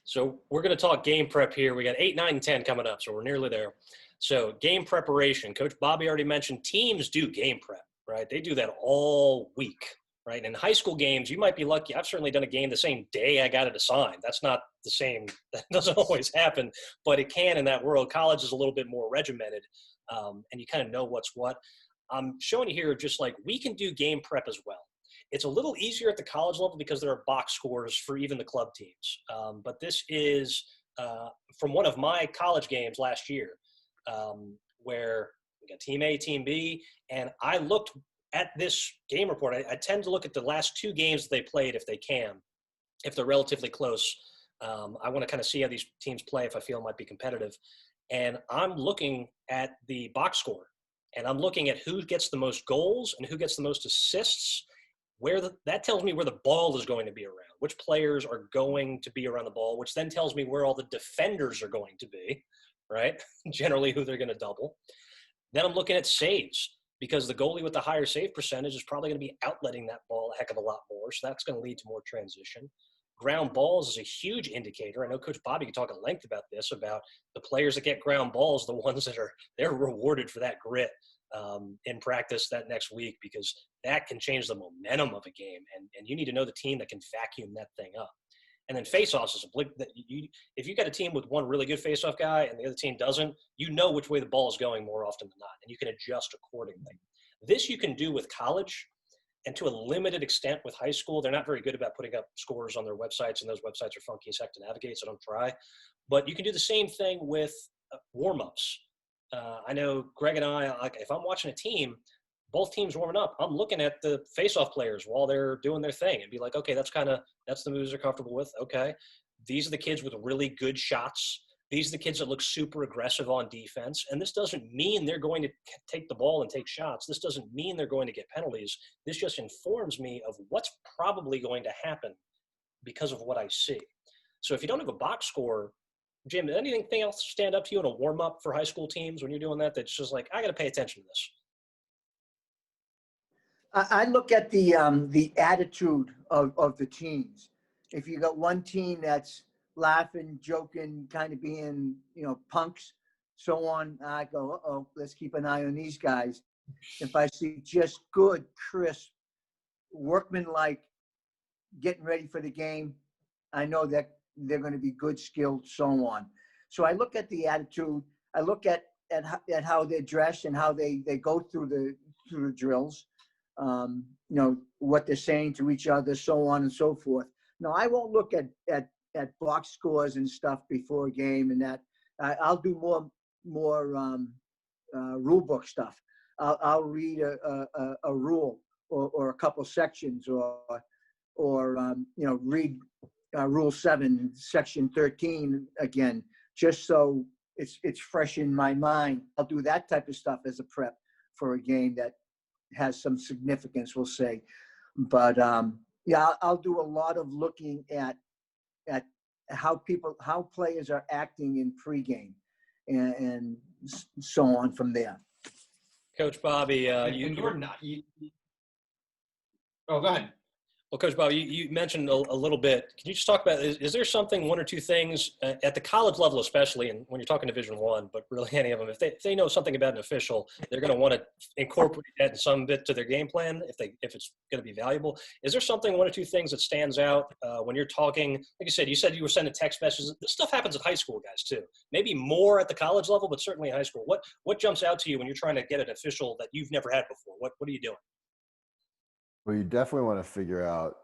So we're going to talk game prep here. We got 8, 9, and 10 coming up, so we're nearly there. So game preparation. Coach Bobby already mentioned teams do game prep, right? They do that all week. Right. In high school games, you might be lucky. I've certainly done a game the same day I got it assigned. That's not the same. That doesn't always happen, but it can in that world. College is a little bit more regimented, and you kind of know what's what. I'm showing you here just like we can do game prep as well. It's a little easier at the college level because there are box scores for even the club teams. But this is from one of my college games last year where we got Team A, Team B, and I looked – at this game report, I tend to look at the last 2 games that they played if they can, if they're relatively close. I want to kind of see how these teams play if I feel it might be competitive. And I'm looking at the box score, and I'm looking at who gets the most goals and who gets the most assists, that tells me where the ball is going to be around, which players are going to be around the ball, which then tells me where all the defenders are going to be, right? Generally who they're going to double. Then I'm looking at saves, because the goalie with the higher save percentage is probably going to be outletting that ball a heck of a lot more. So that's going to lead to more transition. Ground balls is a huge indicator. I know Coach Bobby can talk at length about this, about the players that get ground balls, the ones that they're rewarded for that grit in practice that next week, because that can change the momentum of a game. And you need to know the team that can vacuum that thing up. And then faceoffs is if you got a team with one really good faceoff guy and the other team doesn't, you know which way the ball is going more often than not, and you can adjust accordingly. This you can do with college, and to a limited extent with high school. They're not very good about putting up scores on their websites, and those websites are funky as heck to navigate, so don't try. But you can do the same thing with warm-ups. I know Greg and I, if I'm watching a team, both teams warming up, I'm looking at the face-off players while they're doing their thing and be like, okay, that's the moves they're comfortable with. Okay, these are the kids with really good shots. These are the kids that look super aggressive on defense. And this doesn't mean they're going to take the ball and take shots. This doesn't mean they're going to get penalties. This just informs me of what's probably going to happen because of what I see. So if you don't have a box score, Jim, anything else stand up to you in a warm-up for high school teams when you're doing that that's just like, I got to pay attention to this? I look at the attitude of the teams. If you got one team that's laughing, joking, kind of being, punks, so on, I go, uh-oh, let's keep an eye on these guys. If I see just good, crisp, workmanlike, getting ready for the game, I know that they're going to be good, skilled, so on. So I look at the attitude. I look at how they're dressed and how they go through the drills. What they're saying to each other, so on and so forth. No, I won't look at box scores and stuff before a game, and that I'll do more rule book stuff. I'll read a rule or a couple sections, or read Rule 7, Section 13 again, just so it's fresh in my mind. I'll do that type of stuff as a prep for a game that has some significance, we'll say. But I'll do a lot of looking at how players are acting in pregame, and so on from there. Coach Bobby, Oh, go ahead. Well, Coach Bobby, you mentioned a little bit. Can you just talk about, is there something, one or two things at the college level, especially, and when you're talking Division I, but really any of them, if they know something about an official, they're going to want to incorporate that in some bit to their game plan if it's going to be valuable. Is there something, one or two things that stands out when you're talking? Like you said you were sending text messages. This stuff happens at high school, guys, too. Maybe more at the college level, but certainly in high school. What jumps out to you when you're trying to get an official that you've never had before? What are you doing? Well, you definitely want to figure out,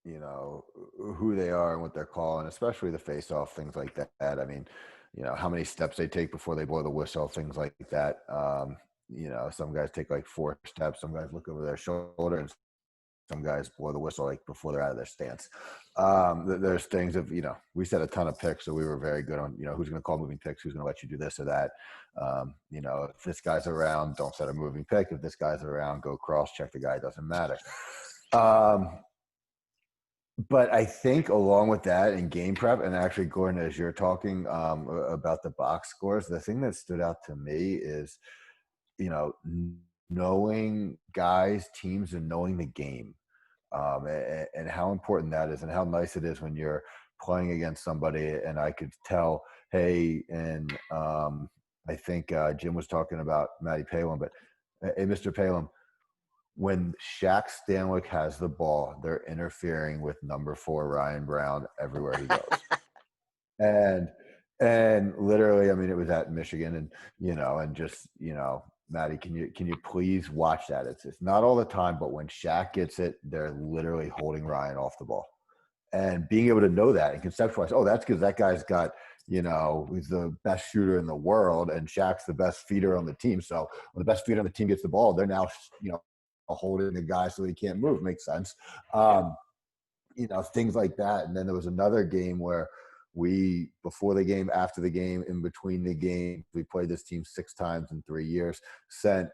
who they are and what they're calling, especially the face-off, things like that. I mean, how many steps they take before they blow the whistle, things like that. Some guys take like 4 steps. Some guys look over their shoulder, and some guys blow the whistle like before they're out of their stance. There's things of, we set a ton of picks, so we were very good on, who's going to call moving picks, who's going to let you do this or that. If this guy's around, don't set a moving pick. If this guy's around, go cross check the guy. It doesn't matter. But I think along with that in game prep, and actually, Gordon, as you're talking about the box scores, the thing that stood out to me is, knowing guys, teams, and knowing the game, and how important that is, and how nice it is when you're playing against somebody. And I could tell, hey, and I think Jim was talking about Matty Palin, but hey, Mr. Palin, when Shaq Stanwyck has the ball, they're interfering with number 4 Ryan Brown everywhere he goes. and literally, I mean, it was at Michigan, and and just Matty, can you please watch that? It's not all the time, but when Shaq gets it, they're literally holding Ryan off the ball, and being able to know that and conceptualize, oh, that's because that guy's got, he's the best shooter in the world, and Shaq's the best feeder on the team. So when the best feeder on the team gets the ball, they're now holding the guy so he can't move. Makes sense. Things like that. And then there was another game where we, before the game, after the game, in between the game, we played this team 6 times in 3 years, sent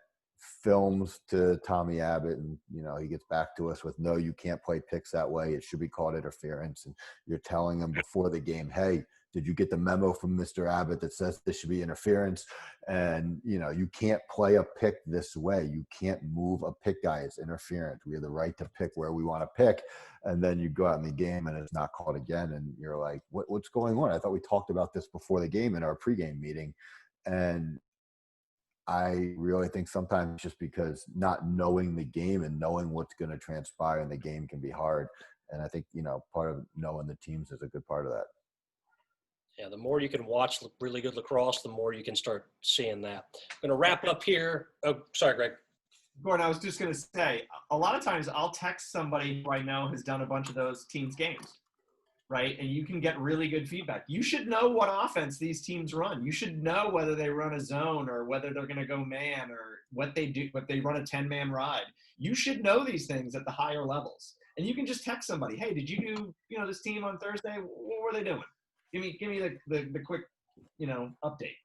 films to Tommy Abbott, and he gets back to us with, no, you can't play picks that way, it should be called interference. And you're telling him before the game, hey, did you get the memo from Mr. Abbott that says this should be interference? And you can't play a pick this way, you can't move a pick guy, it's interference. We have the right to pick where we want to pick. And then you go out in the game and it's not called again, and you're like, what's going on? I thought we talked about this before the game in our pregame meeting. And I really think sometimes just because not knowing the game and knowing what's going to transpire in the game can be hard. And I think, part of knowing the teams is a good part of that. Yeah, the more you can watch really good lacrosse, the more you can start seeing that. I'm going to wrap up here. Oh, sorry, Greg. Gordon, I was just going to say, a lot of times I'll text somebody who I know has done a bunch of those teams games. right? And you can get really good feedback. You should know what offense these teams run. You should know whether they run a zone or whether they're going to go man or what they do, what they run a 10-man ride. You should know these things at the higher levels. And you can just text somebody, hey, did you do, this team on Thursday? What were they doing? Give me the quick, update.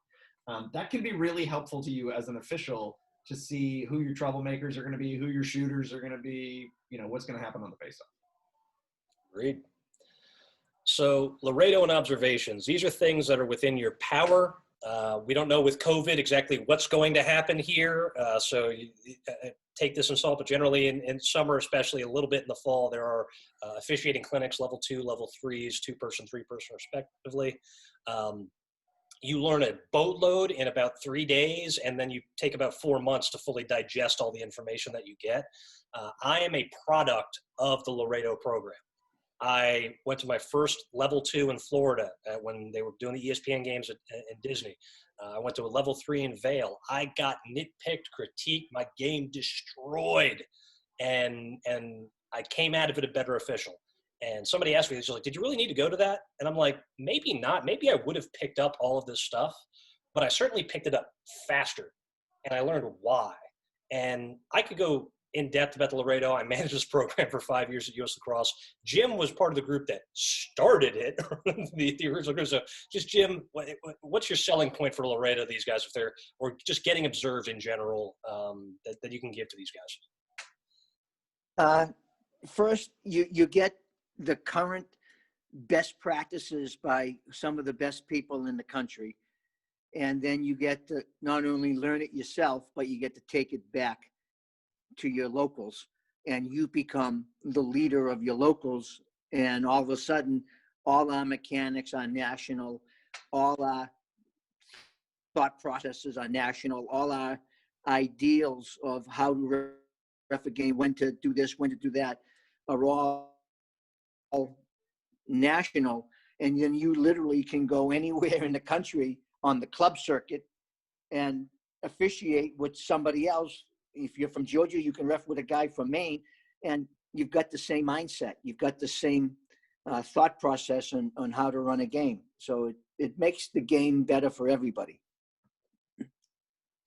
That can be really helpful to you as an official to see who your troublemakers are going to be, who your shooters are going to be, what's going to happen on the faceoff. Agreed. So Laredo and observations, these are things that are within your power. We don't know with COVID exactly what's going to happen here. So you take this in salt, but generally in summer, especially a little bit in the fall, there are officiating clinics, level 2, level 3s, 2-person, 3-person respectively. You learn a boatload in about 3 days, and then you take about 4 months to fully digest all the information that you get. I am a product of the Laredo program. I went to my first level 2 in Florida when they were doing the ESPN games in Disney. I went to a level 3 in Vail. I got nitpicked, critiqued, my game destroyed, and I came out of it a better official. And somebody asked me, they're like, did you really need to go to that? And I'm like, maybe not. Maybe I would have picked up all of this stuff, but I certainly picked it up faster, and I learned why. And I could go in depth about the Laredo. I managed this program for 5 years at US Lacrosse. Jim was part of the group that started it, the original group. So just Jim, what's your selling point for Laredo, these guys, if they're, or just getting observed in general, that you can give to these guys? First, you get the current best practices by some of the best people in the country. And then you get to not only learn it yourself, but you get to take it back to your locals, and you become the leader of your locals. And all of a sudden, all our mechanics are national, all our thought processes are national, all our ideals of how to ref a game, when to do this, when to do that, are all national. And then you literally can go anywhere in the country on the club circuit and officiate with somebody else. If you're from Georgia, you can ref with a guy from Maine, and you've got the same mindset. You've got the same thought process on how to run a game. So it makes the game better for everybody.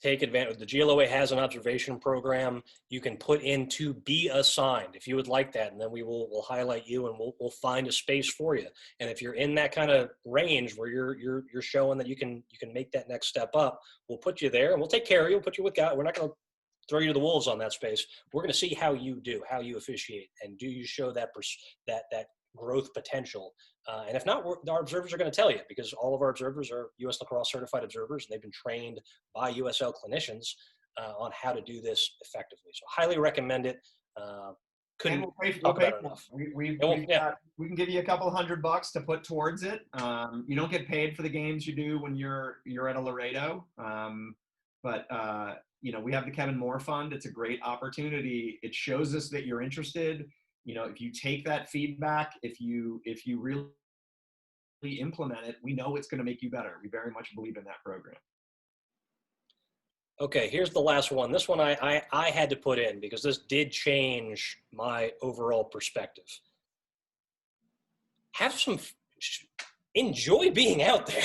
Take advantage. The GLOA has an observation program you can put in to be assigned if you would like that, and then we'll highlight you, and we'll find a space for you. And if you're in that kind of range where you're showing that you can make that next step up, we'll put you there, and we'll take care of you. We'll put you with guys. We're not going to throw you to the wolves on that space. We're going to see how you do, how you officiate, and do you show that growth potential. And if not, our observers are going to tell you, because all of our observers are US Lacrosse certified observers, and they've been trained by USL clinicians on how to do this effectively. So highly recommend it. Couldn't talk about it enough. We can give you a couple $100 to put towards it. You don't get paid for the games you do when you're at a Laredo. But we have the Kevin Moore Fund. It's a great opportunity. It shows us that you're interested. If you take that feedback, if you really implement it, we know it's going to make you better. We very much believe in that program. Okay, here's the last one. This one I had to put in because this did change my overall perspective. Enjoy being out there.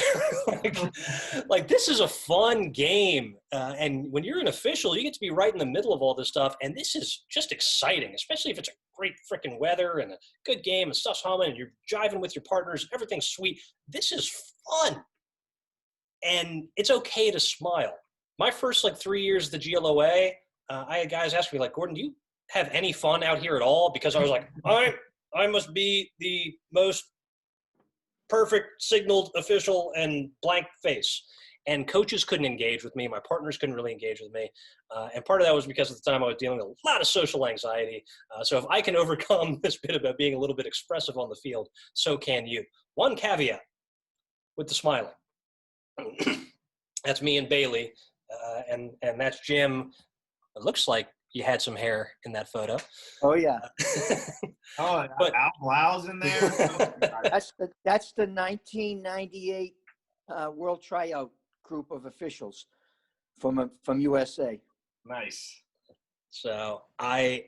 like this is a fun game. And when you're an official, you get to be right in the middle of all this stuff. And this is just exciting, especially if it's a great freaking weather and a good game and stuff's humming and you're jiving with your partners. Everything's sweet. This is fun. And it's okay to smile. My first 3 years of the GLOA, I had guys ask me Gordon, do you have any fun out here at all? Because I was like, I must be the most perfect signaled official and blank face. And coaches couldn't engage with me. My partners couldn't really engage with me. And part of that was because at the time I was dealing with a lot of social anxiety. So if I can overcome this bit about being a little bit expressive on the field, so can you. One caveat with the smiling. That's me and Bailey. And that's Jim. It looks like you had some hair in that photo. Oh yeah. But Al Blau's in there. That's the 1998 World Tryout group of officials from USA. Nice. So I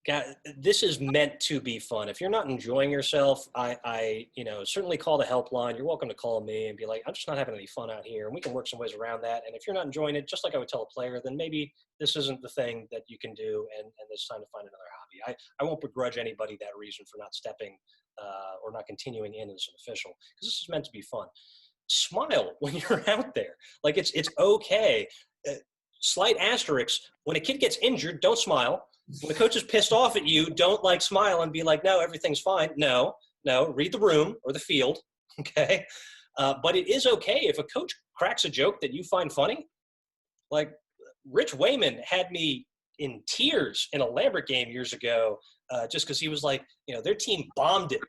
God, this is meant to be fun. If you're not enjoying yourself, I certainly call the helpline. You're welcome to call me and be like, I'm just not having any fun out here, and we can work some ways around that. And if you're not enjoying it, just like I would tell a player, then maybe this isn't the thing that you can do, and it's time to find another hobby. I won't begrudge anybody that reason for not stepping or not continuing in as an official, because this is meant to be fun. Smile when you're out there. Like it's okay. Slight asterisk: when a kid gets injured, don't smile. When the coach is pissed off at you, don't like smile and be like, no, everything's fine. No, read the room or the field, okay? But it is okay if a coach cracks a joke that you find funny. Like Rich Wayman had me in tears in a Lambert game years ago, just because he was like, their team bombed it.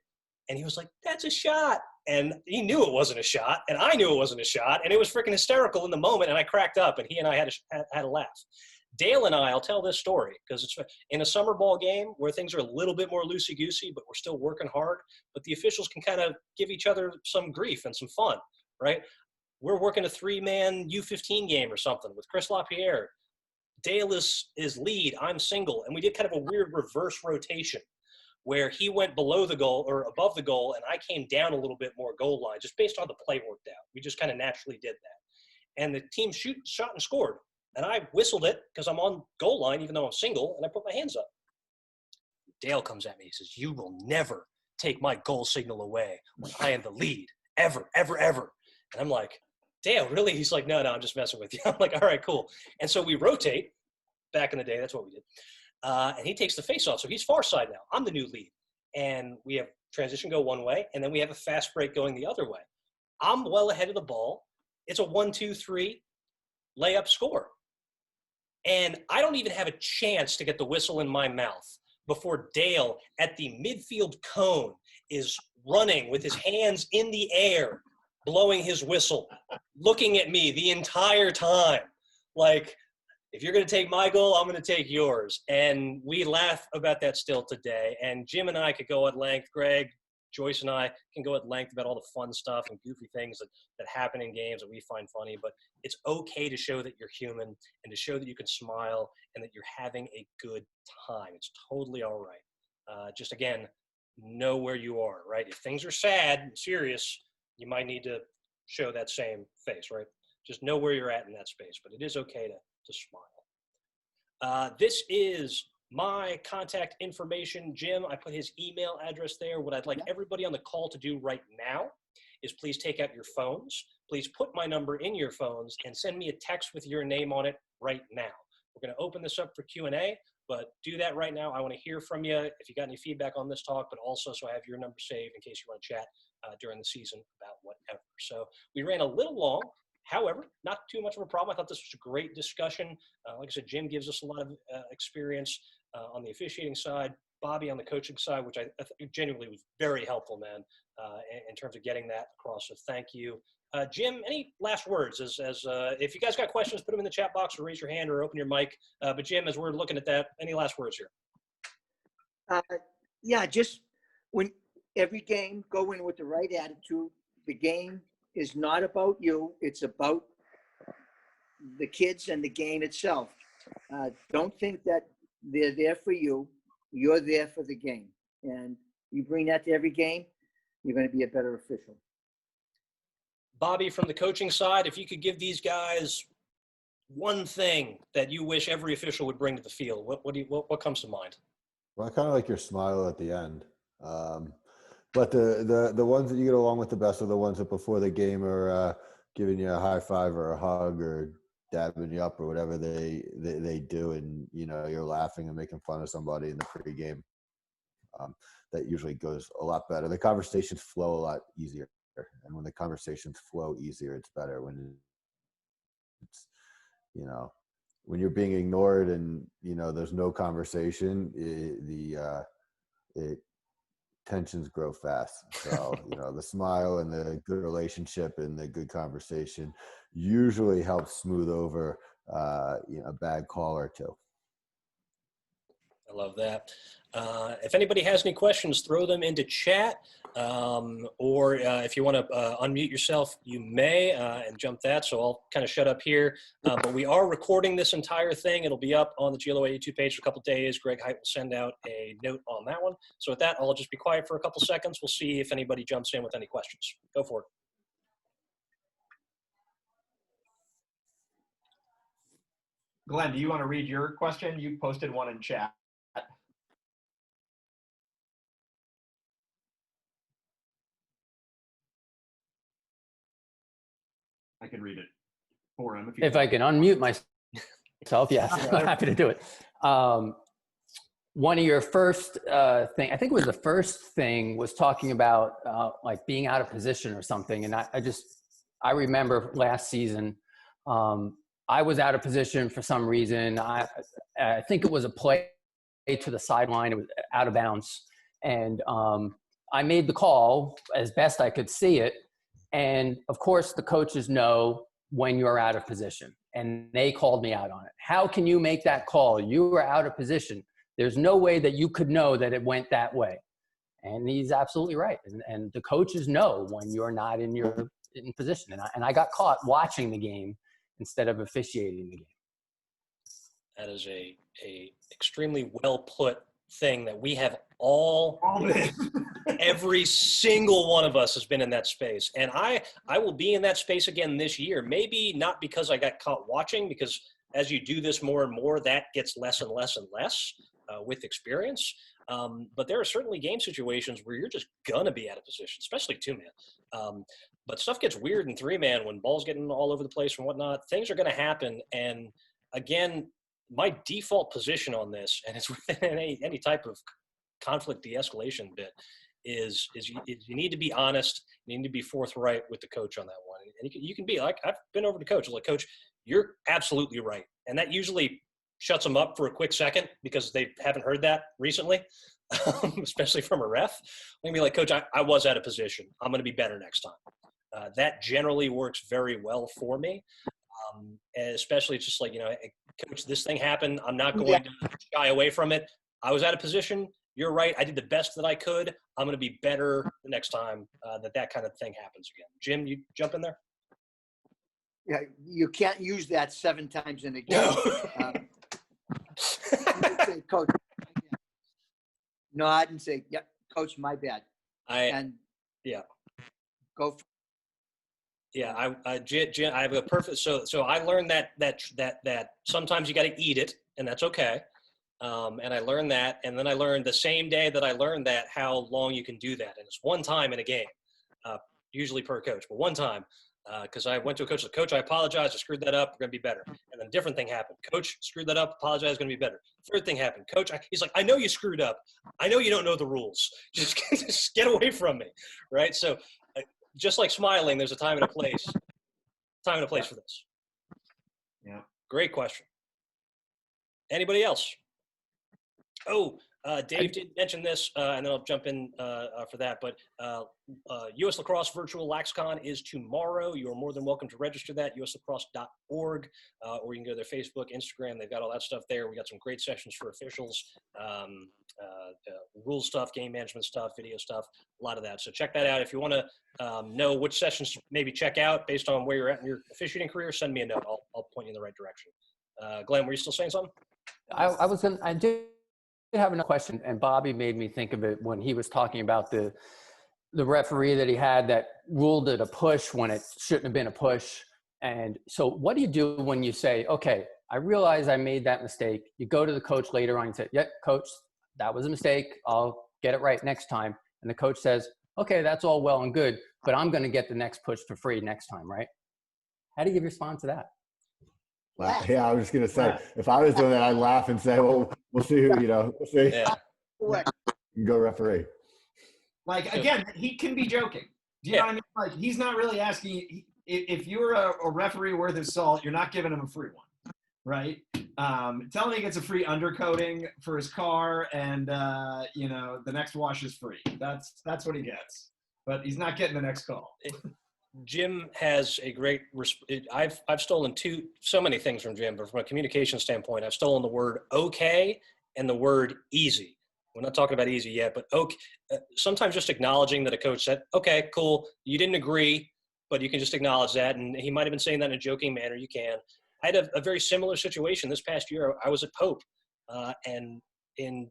And he was like, that's a shot. And he knew it wasn't a shot, and I knew it wasn't a shot, and it was freaking hysterical in the moment, and I cracked up, and he and I had a laugh. Dale and I'll tell this story because it's in a summer ball game where things are a little bit more loosey-goosey, but we're still working hard. But the officials can kind of give each other some grief and some fun, right? We're working a 3-man U15 game or something with Chris LaPierre. Dale is lead, I'm single, and we did kind of a weird reverse rotation where he went below the goal or above the goal, and I came down a little bit more goal line just based on the play worked out. We just kind of naturally did that. And the team shot and scored. And I whistled it because I'm on goal line, even though I'm single, and I put my hands up. Dale comes at me. He says, you will never take my goal signal away when I am the lead, ever, ever, ever. And I'm like, Dale, really? He's like, no, I'm just messing with you. I'm like, all right, cool. And so we rotate. Back in the day, that's what we did. And he takes the face off. So he's far side now. I'm the new lead. And we have transition go one way, and then we have a fast break going the other way. I'm well ahead of the ball. It's a 1-2-3 layup score. And I don't even have a chance to get the whistle in my mouth before Dale at the midfield cone is running with his hands in the air, blowing his whistle, looking at me the entire time. Like, if you're going to take my goal, I'm going to take yours. And we laugh about that still today. And Jim and I could go at length. Greg, Joyce, and I can go at length about all the fun stuff and goofy things that happen in games that we find funny. But it's okay to show that you're human and to show that you can smile and that you're having a good time. It's totally all right. Just, again, know where you are, right? If things are sad and serious, you might need to show that same face, right? Just know where you're at in that space. But it is okay to smile. This is my contact information. Jim, I put his email address there. What I'd like everybody on the call to do right now is please take out your phones. Please put my number in your phones and send me a text with your name on it right now. We're going to open this up for Q&A, but do that right now. I want to hear from you if you got any feedback on this talk, but also so I have your number saved in case you want to chat during the season about whatever. So we ran a little long. However, not too much of a problem. I thought this was a great discussion. Like I said, Jim gives us a lot of experience on the officiating side, Bobby on the coaching side, which I think genuinely was very helpful, man, in terms of getting that across. So thank you. Jim, any last words? As if you guys got questions, put them in the chat box or raise your hand or open your mic. But Jim, as we're looking at that, any last words here? Just when every game, go in with the right attitude. The game is not about you. It's about the kids and the game itself. Don't think that they're there for you. You're there for the game. And you bring that to every game, you're going to be a better official. Bobby, from the coaching side, if you could give these guys one thing that you wish every official would bring to the field, what comes to mind? Well, I kind of like your smile at the end. But the ones that you get along with the best are the ones that before the game are giving you a high five or a hug or dabbing you up or whatever they do, and you're laughing and making fun of somebody in the pregame. That usually goes a lot better. The conversations flow a lot easier, and when the conversations flow easier, it's better. When it's when you're being ignored and there's no conversation, tensions grow fast. So, the smile and the good relationship and the good conversation usually helps smooth over, a bad call or two. I love that. If anybody has any questions, throw them into chat, or if you want to unmute yourself, you may, and jump that. So I'll kind of shut up here. But we are recording this entire thing. It'll be up on the GLOA YouTube page for a couple days. Greg Height will send out a note on that one. So with that, I'll just be quiet for a couple seconds. We'll see if anybody jumps in with any questions. Go for it. Glenn, do you want to read your question? You posted one in chat. I can read it for him if I can unmute myself. Yes, I'm happy to do it. One of your first thing, I think it was the first thing, was talking about like being out of position or something. And I remember last season, I was out of position for some reason. I think it was a play to the sideline. It was out of bounds. And I made the call as best I could see it. And of course, the coaches know when you're out of position, and they called me out on it. How can you make that call? You were out of position. There's no way that you could know that it went that way. And he's absolutely right. And the coaches know when you're not in position. And I got caught watching the game instead of officiating the game. That is a extremely well put thing that we have all every single one of us has been in that space. And I will be in that space again this year. Maybe not because I got caught watching, because as you do this more and more, that gets less and less and less with experience. But there are certainly game situations where you're just gonna be out of position, especially 2-man. But stuff gets weird in 3-man when ball's getting all over the place and whatnot. Things are gonna happen. And again, my default position on this, and it's within any type of conflict de-escalation bit, is you need to be honest. You need to be forthright with the coach on that one. And you can be like, I've been over to coach. Like, coach, you're absolutely right. And that usually shuts them up for a quick second because they haven't heard that recently, especially from a ref. I'm gonna be like, coach, I was out of position. I'm going to be better next time. That generally works very well for me. And especially it's just like, hey, coach, this thing happened. I'm not going to shy away from it. I was out of position. You're right. I did the best that I could. I'm going to be better the next time that kind of thing happens again. Jim, you jump in there? Yeah, you can't use that 7 times in a game. No. Say, coach, no, I didn't say, yeah, coach, my bad. Go for Yeah, Jim, I have a perfect. So I learned that sometimes you got to eat it, and that's okay. And I learned that, and then I learned the same day that I learned that how long you can do that, and it's one time in a game, usually per coach, but one time, because I went to a coach, like, coach, I apologize, I screwed that up, we're gonna be better. And then a different thing happened. Coach, screwed that up, apologize, gonna be better. Third thing happened. Coach, he's like, I know you screwed up. I know you don't know the rules. Just get away from me, right? So. Just like smiling, there's a time and a place. Time and a place for this. Yeah. Great question. Anybody else? Oh, Dave did mention this, and then I'll jump in for that. But U.S. Lacrosse Virtual LaxCon is tomorrow. You are more than welcome to register that, uslacrosse.org, or you can go to their Facebook, Instagram. They've got all that stuff there. We got some great sessions for officials, rule stuff, game management stuff, video stuff, a lot of that. So check that out. If you want to know which sessions to maybe check out based on where you're at in your officiating career, send me a note. I'll point you in the right direction. Glenn, were you still saying something? I did have another question, and Bobby made me think of it when he was talking about the referee that he had that ruled it a push when it shouldn't have been a push. And so what do you do when you say, okay, I realize I made that mistake? You go to the coach later on and say, yeah, coach, that was a mistake. I'll get it right next time. And the coach says, okay, that's all well and good, but I'm going to get the next push for free next time, right? How do you respond to that? Yeah, I was just gonna say, if I was doing that, I'd laugh and say, "Well, we'll see who, we'll see." Yeah. You go referee. Like, again, he can be joking. Do you know what I mean? Like, he's not really asking. If you're a referee worth his salt, you're not giving him a free one, right? Tell him he gets a free undercoating for his car, and the next wash is free. That's what he gets. But he's not getting the next call. Jim has a great. I've stolen so many things from Jim, but from a communication standpoint, I've stolen the word "okay" and the word easy. We're not talking about easy yet, but okay, sometimes just acknowledging that a coach said, okay, cool, you didn't agree, but you can just acknowledge that. And he might have been saying that in a joking manner. You can. I had a very similar situation this past year. I was at Pope, and in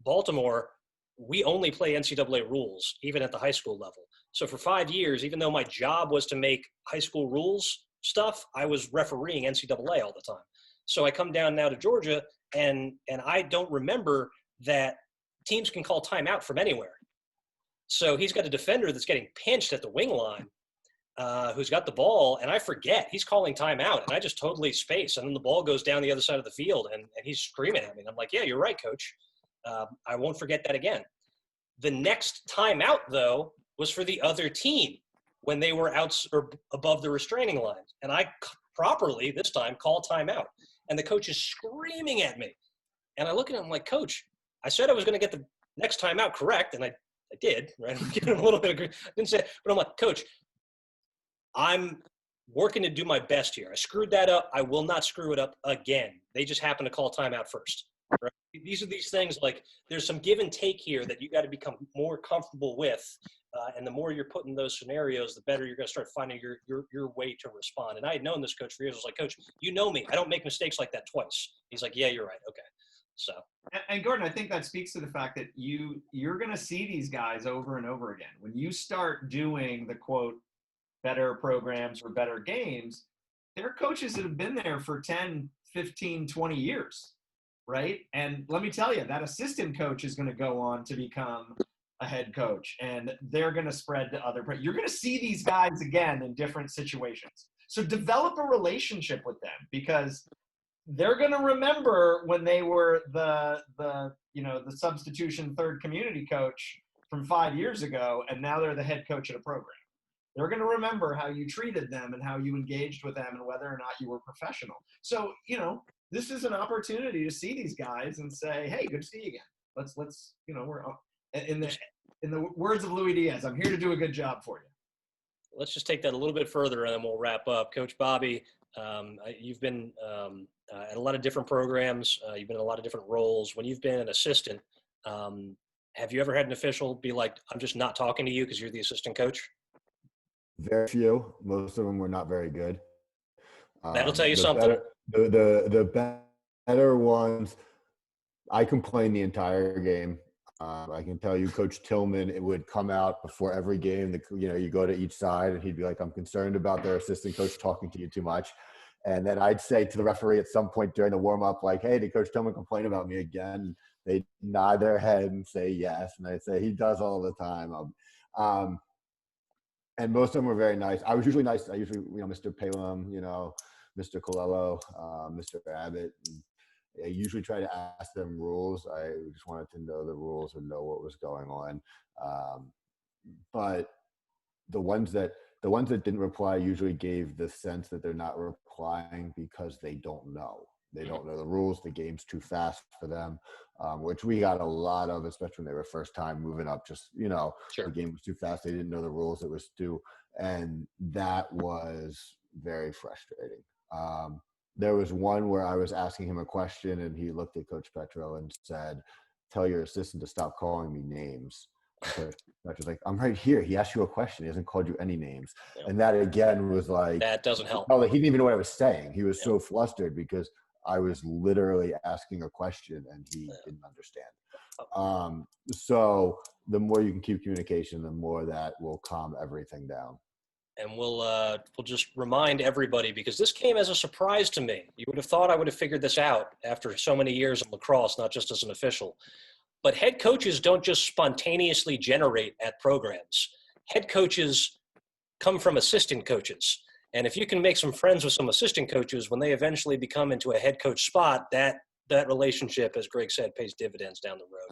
Baltimore, we only play NCAA rules, even at the high school level. So for 5 years, even though my job was to make high school rules stuff, I was refereeing NCAA all the time. So I come down now to Georgia, and I don't remember that teams can call timeout from anywhere. So he's got a defender that's getting pinched at the wing line, who's got the ball, and I forget he's calling timeout, and I just totally space, and then the ball goes down the other side of the field, and he's screaming at me. And I'm like, yeah, you're right, coach. I won't forget that again. The next timeout, though, was for the other team when they were out or above the restraining line, and I properly this time called timeout, and the coach is screaming at me, and I look at him like, coach, I said I was going to get the next timeout correct, and I did, right? I'm giving him a little bit of, I didn't say it, but I'm like, coach, I'm working to do my best here. I screwed that up. I will not screw it up again. They just happen to call timeout first. Right? These are these things like there's some give and take here that you got to become more comfortable with. And the more you're put in those scenarios, the better you're going to start finding your way to respond. And I had known this coach for years. I was like, coach, you know me. I don't make mistakes like that twice. He's like, yeah, you're right. Okay. So. And Gordon, I think that speaks to the fact that you're going to see these guys over and over again. When you start doing the quote, better programs or better games, there are coaches that have been there for 10, 15, 20 years, right? And let me tell you, that assistant coach is going to go on to become a head coach, and they're going to spread to other. You're going to see these guys again in different situations. So develop a relationship with them, because they're going to remember when they were the substitution third community coach from 5 years ago, and now they're the head coach at a program. They're going to remember how you treated them and how you engaged with them and whether or not you were professional. So, this is an opportunity to see these guys and say, hey, good to see you again. Let's we're in the words of Louis Diaz, I'm here to do a good job for you. Let's just take that a little bit further and then we'll wrap up. Coach Bobby, you've been at a lot of different programs. You've been in a lot of different roles. When you've been an assistant, have you ever had an official be like, I'm just not talking to you because you're the assistant coach? Very few. Most of them were not very good. That'll tell you something. The better ones, I complained the entire game. I can tell you, Coach Tillman, it would come out before every game. You go to each side, and he'd be like, "I'm concerned about their assistant coach talking to you too much." And then I'd say to the referee at some point during the warm up, like, "Hey, did Coach Tillman complain about me again?" They'd nod their head and say yes, and I'd say he does all the time. And most of them were very nice. I was usually nice. I usually, Mr. Palum, Mr. Colello, Mr. Abbott. And I usually try to ask them rules. I just wanted to know the rules and know what was going on. But the ones that didn't reply usually gave the sense that they're not replying because they don't know. They don't know the rules. The game's too fast for them, which we got a lot of, especially when they were first time moving up. Just, Sure. The game was too fast. They didn't know the rules. It was due. And that was very frustrating. There was one where I was asking him a question and he looked at Coach Petro and said, "Tell your assistant to stop calling me names." Coach Petro's like, "I'm right here. He asked you a question. He hasn't called you any names." Yeah. And that again was like, That doesn't help. Oh, he didn't even know what I was saying. He was so flustered because I was literally asking a question and he didn't understand. So the more you can keep communication, the more that will calm everything down. And we'll just remind everybody, because this came as a surprise to me. You would have thought I would have figured this out after so many years of lacrosse, not just as an official. But head coaches don't just spontaneously generate at programs. Head coaches come from assistant coaches. And if you can make some friends with some assistant coaches, when they eventually become into a head coach spot, that relationship, as Greg said, pays dividends down the road.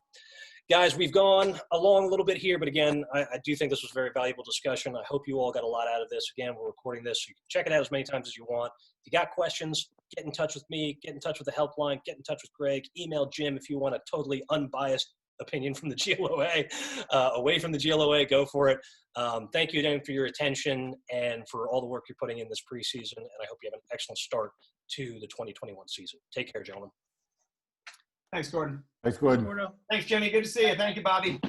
Guys, we've gone along a little bit here, but again, I do think this was a very valuable discussion. I hope you all got a lot out of this. Again, we're recording this, so you can check it out as many times as you want. If you got questions, get in touch with me, get in touch with the helpline, get in touch with Greg, email Jim if you want a totally unbiased opinion from the GLOA, away from the GLOA, go for it. Thank you again for your attention and for all the work you're putting in this preseason, and I hope you have an excellent start to the 2021 season. Take care, gentlemen. Thanks, Gordon. Thanks, Gordon. Thanks, Jimmy. Good to see you. Thank you, Bobby.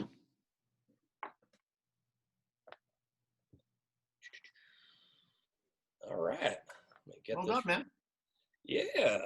All right. Let me get Well this. done, man. Yeah.